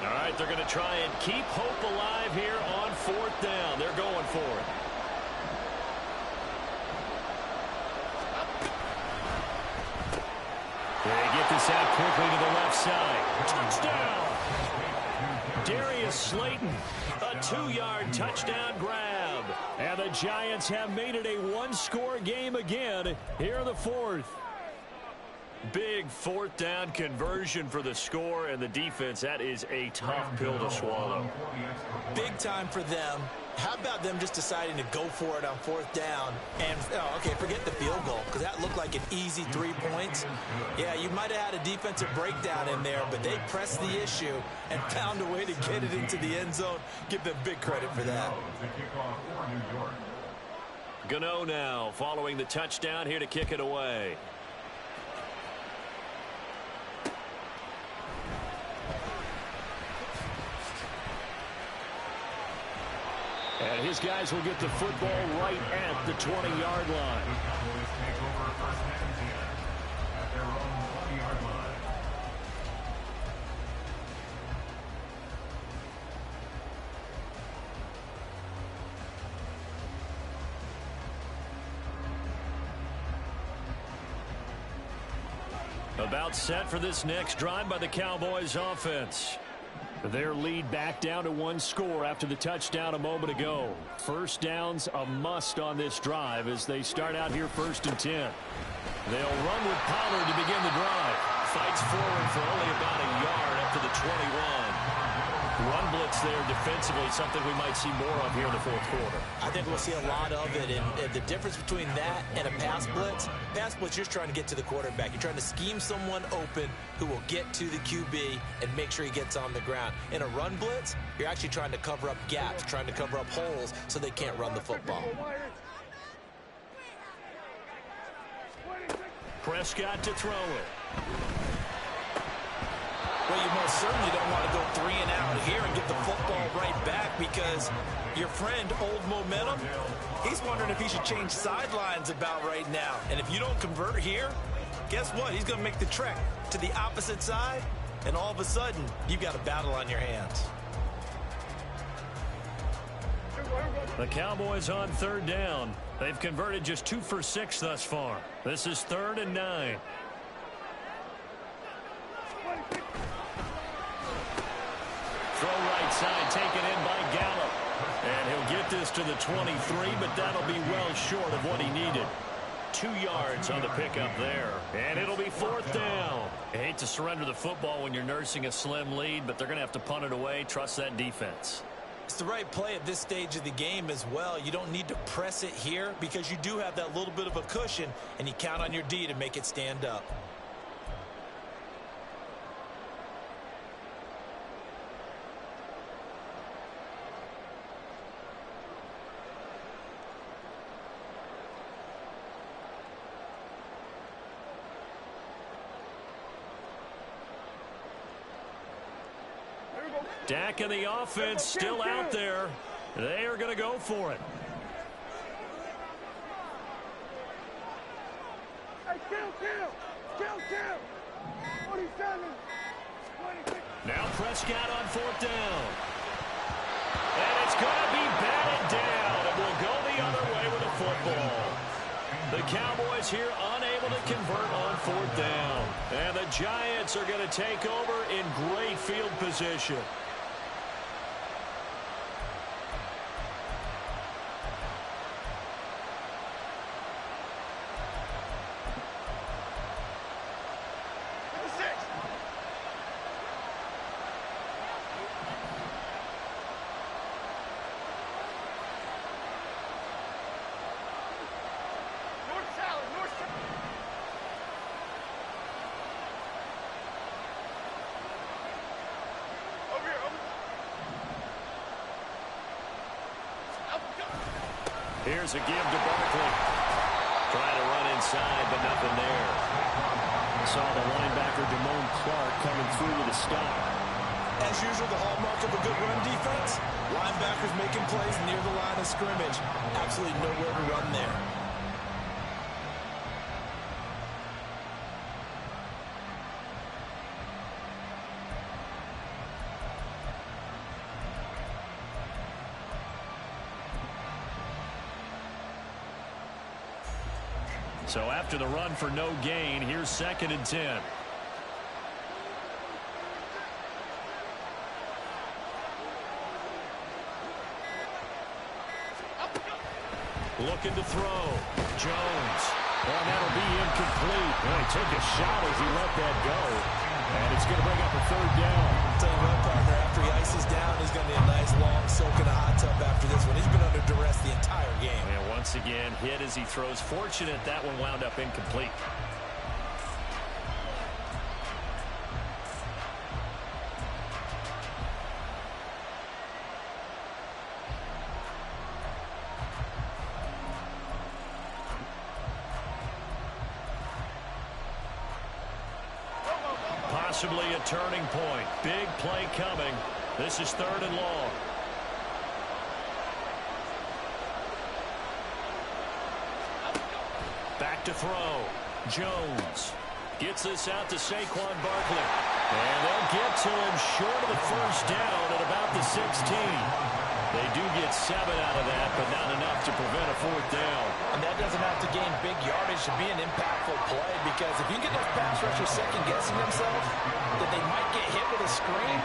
All right, they're going to try and keep hope alive here on 4th down. They're going for it. They get this out quickly to the left side. Touchdown! Darius Slayton, a 2-yard touchdown grab. And the Giants have made it a 1-score game again here in the 4th. Big 4th down conversion for the score, and the defense, that is a tough pill to swallow. Big time for them. How about them just deciding to go for it on 4th down? And, okay, forget the field goal, because that looked like an easy 3 points. Yeah, you might have had a defensive breakdown in there, but they pressed the issue and found a way to get it into the end zone. Give them big credit for that. Gano now following the touchdown here to kick it away. And his guys will get the football right at the 20-yard line. Cowboys take over 1st and 10 at their own 20-yard line. About set for this next drive by the Cowboys offense. Their lead back down to 1 score after the touchdown a moment ago. 1st down's a must on this drive as they start out here 1st and 10. They'll run with Pollard to begin the drive. Fights forward for only about a yard up to the 21. Run blitz there defensively, something we might see more of here in the 4th quarter. I think we'll see a lot of it, and the difference between that and a pass blitz, you're just trying to get to the quarterback. You're trying to scheme someone open who will get to the QB and make sure he gets on the ground. In a run blitz, you're actually trying to cover up gaps, trying to cover up holes so they can't run the football. Prescott to throw it. Well, you most certainly don't want to go 3 and out here and get the football right back because your friend, Old Momentum, he's wondering if he should change sidelines about right now. And if you don't convert here, guess what? He's going to make the trek to the opposite side, and all of a sudden, you've got a battle on your hands. The Cowboys on 3rd down. They've converted just 2 for 6 thus far. This is 3rd and 9. Throw right side, taken in by Gallup. And he'll get this to the 23, but that'll be well short of what he needed. 2 yards on the pickup there. And it'll be 4th down. I hate to surrender the football when you're nursing a slim lead, but they're going to have to punt it away. Trust that defense. It's the right play at this stage of the game as well. You don't need to press it here because you do have that little bit of a cushion, and you count on your D to make it stand up. Dak and the offense still out there. They are going to go for it. Now Prescott on 4th down. And it's going to be batted down. It will go the other way with the football. The Cowboys here unable to convert on 4th down. And the Giants are going to take over in great field position. Here's a give to Barkley. Trying to run inside, but nothing there. Saw the linebacker Damone Clark coming through with a stop. As usual, the hallmark of a good run defense, linebackers making plays near the line of scrimmage. Absolutely nowhere to run there. So after the run for no gain, here's 2nd and 10. Looking to throw. Jones. And that'll be incomplete. Well, he took a shot as he let that go. And it's going to bring up a 3rd down. I'll tell you what, partner, after he ices down, he's going to need a nice long soak in a hot tub after this one. He's been under duress the entire game. And once again, hit as he throws. Fortunate that one wound up incomplete. Possibly a turning point. Big play coming. This is 3rd and long. Back to throw. Jones gets this out to Saquon Barkley. And they'll get to him short of the 1st down at about the 16. They do get 7 out of that, but not enough to prevent a 4th down. And that doesn't have to gain big yardage to be an impactful play, because if you get those pass rushers second-guessing themselves that they might get hit with a screen,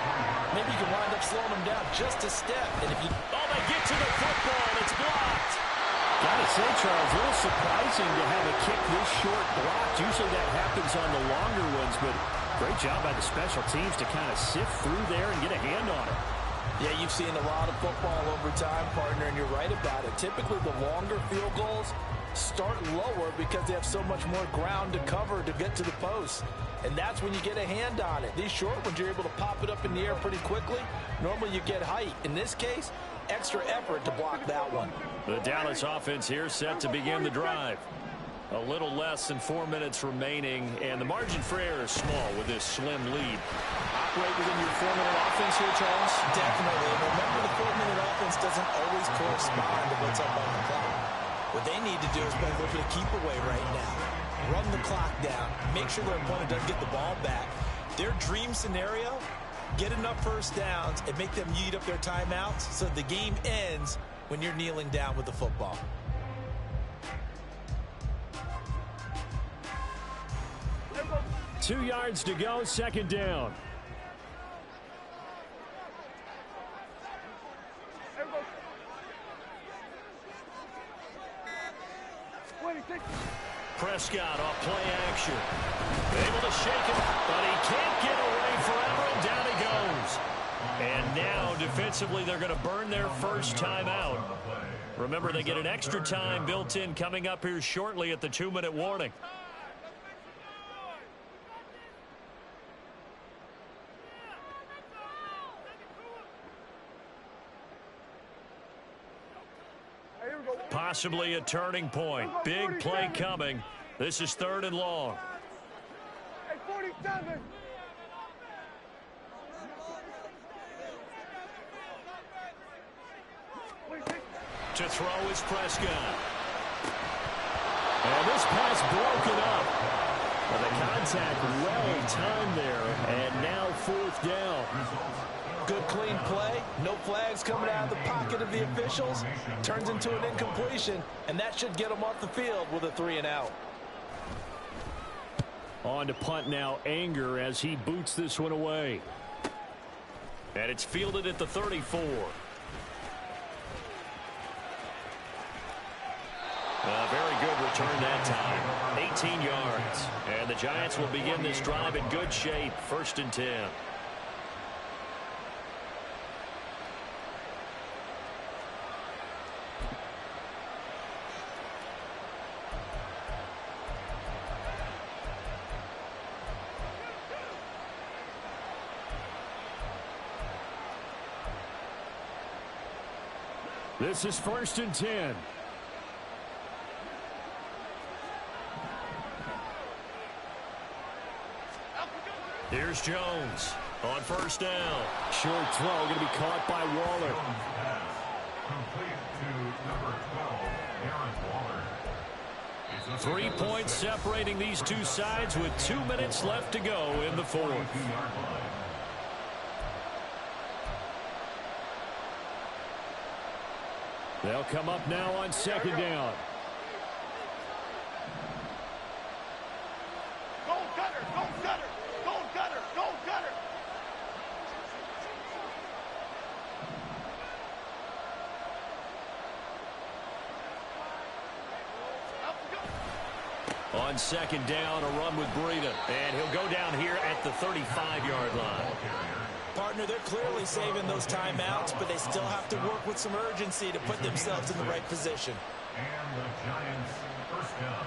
maybe you can wind up slowing them down just a step. And if you... Oh, they get to the football, and it's blocked. Gotta say, Charles, a little surprising to have a kick this short blocked. Usually that happens on the longer ones, but great job by the special teams to kind of sift through there and get a hand on it. Yeah, you've seen a lot of football over time, partner, and you're right about it. Typically, the longer field goals start lower because they have so much more ground to cover to get to the post. And that's when you get a hand on it. These short ones, you're able to pop it up in the air pretty quickly. Normally, you get height. In this case, extra effort to block that one. The Dallas offense here set to begin the drive. A little less than 4 minutes remaining, and the margin for error is small with this slim lead. Operate within your 4-minute offense here, Charles? Definitely. And remember, the 4-minute offense doesn't always correspond to what's up on the clock. What they need to do is play a little bit of keep away right now. Run the clock down. Make sure their opponent doesn't get the ball back. Their dream scenario, get enough 1st downs and make them eat up their timeouts so the game ends when you're kneeling down with the football. Two yards to go, 2nd down. Prescott off play action. Able to shake it, but he can't get away forever, and down he goes. And now, defensively, they're going to burn their 1st timeout. Remember, they get an extra time built in coming up here shortly at the 2-minute warning. Possibly a turning point. Big play coming. This is 3rd and long. Hey, 47. To throw is Prescott. And this pass broken up. Well, the contact well timed there, and now 4th down. Good clean play. No flags coming out of the pocket of the officials. Turns into an incompletion, and that should get them off the field with a 3-and-out. On to punt now, Anger, as he boots this one away. And it's fielded at the 34. A very good return that time. 18 yards. And the Giants will begin this drive in good shape. 1st and 10. This is 1st and 10. Here's Jones on first down. Short throw going to be caught by Waller. Complete to number 12, Darren Waller. 3 points separating these two sides with 2 minutes left to go in the fourth. They'll come up now on second down. Go Cutter! Go Cutter! Go Cutter! Go Cutter! On second down, a run with Breida. And he'll go down here at the 35-yard line. Partner, they're clearly saving those timeouts, but they still have to work with some urgency to put themselves in the right position. And the Giants first down.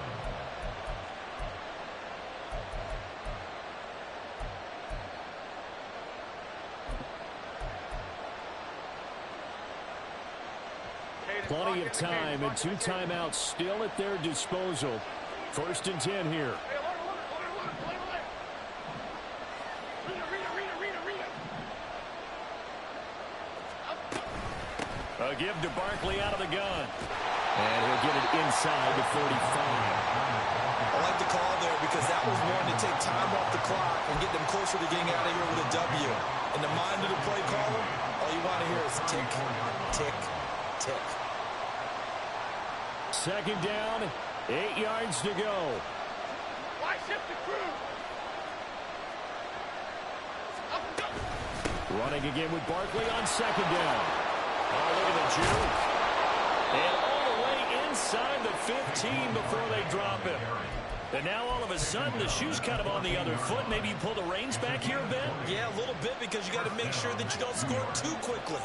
Plenty of time and 2 timeouts still at their disposal. First and 10 here. A give to Barkley out of the gun. And he'll get it inside the 45. I like the call there because that was one to take time off the clock and get them closer to getting out of here with a W. In the mind of the play caller, all you want to hear is tick, tick, tick. Second down, 8 yards to go. Why shift the crew? Running again with Barkley on second down. Oh, look at the juke. And all the way inside the 15 before they drop him. And now all of a sudden the shoe's kind of on the other foot. Maybe you pull the reins back here a bit? Yeah, a little bit because you got to make sure that you don't score too quickly.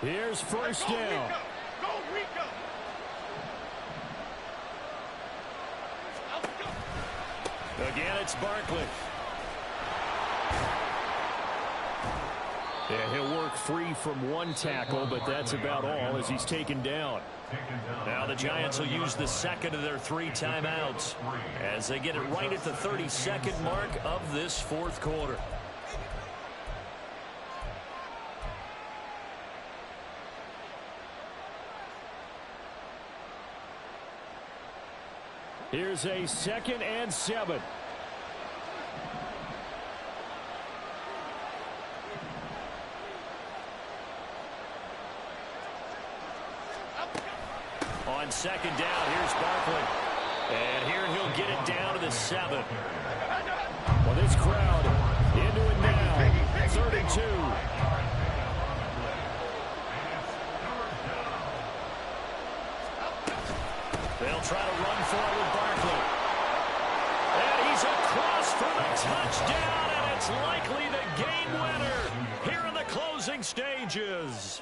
Here's first Go down. Rico! Go Rico! Again, it's Barkley. Yeah, he'll work free from one tackle, but that's about all as he's taken down. Now the Giants will use the second of their 3 timeouts as they get it right at the 32nd mark of this fourth quarter. Here's a 2nd and 7. On second down, here's Barkley. And here he'll get it down to the 7. Well, this crowd into it now. 3rd and 2. They'll try to run for it with Barkley. And he's across for the touchdown, and it's likely the game winner here in the closing stages.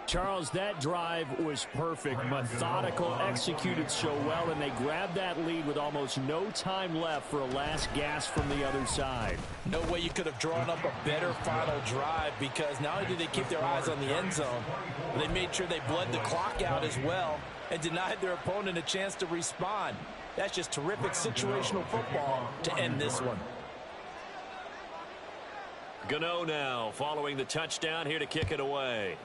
Charles, that drive was perfect, methodical, executed so well, and they grabbed that lead with almost no time left for a last gasp from the other side. No way you could have drawn up a better final drive because not only did they keep their eyes on the end zone, but they made sure they bled the clock out as well and denied their opponent a chance to respond. That's just terrific situational football to end this one. Gano now following the touchdown here to kick it away.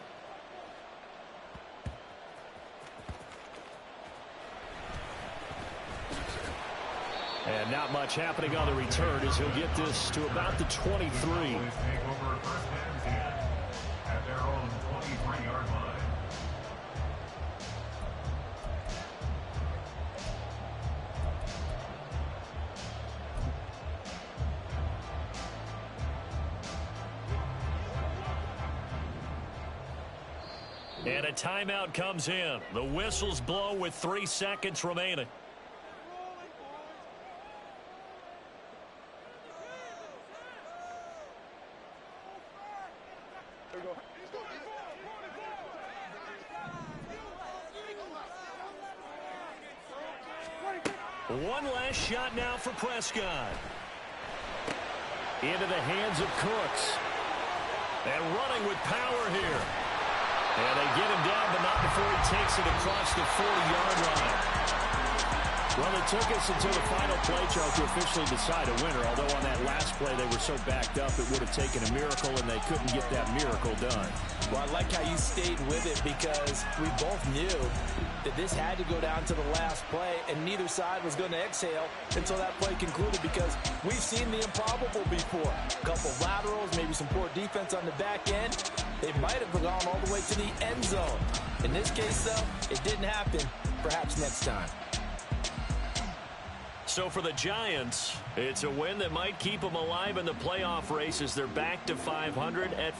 And not much happening on the return as he'll get this to about the 23. Take over first and 10 at their own 23-yard line. And a timeout comes in. The whistles blow with 3 seconds remaining. One last shot now for Prescott. Into the hands of Cooks. And running with power here. And they get him down, but not before he takes it across the 40-yard line. Well, it took us until the final play chart to officially decide a winner, although on that last play they were so backed up it would have taken a miracle, and they couldn't get that miracle done. Well, I like how you stayed with it because we both knew that this had to go down to the last play, and neither side was going to exhale until that play concluded because we've seen the improbable before. A couple laterals, maybe some poor defense on the back end. They might have gone all the way to the end zone. In this case, though, it didn't happen. Perhaps next time. So for the Giants, it's a win that might keep them alive in the playoff race as they're back to 500 at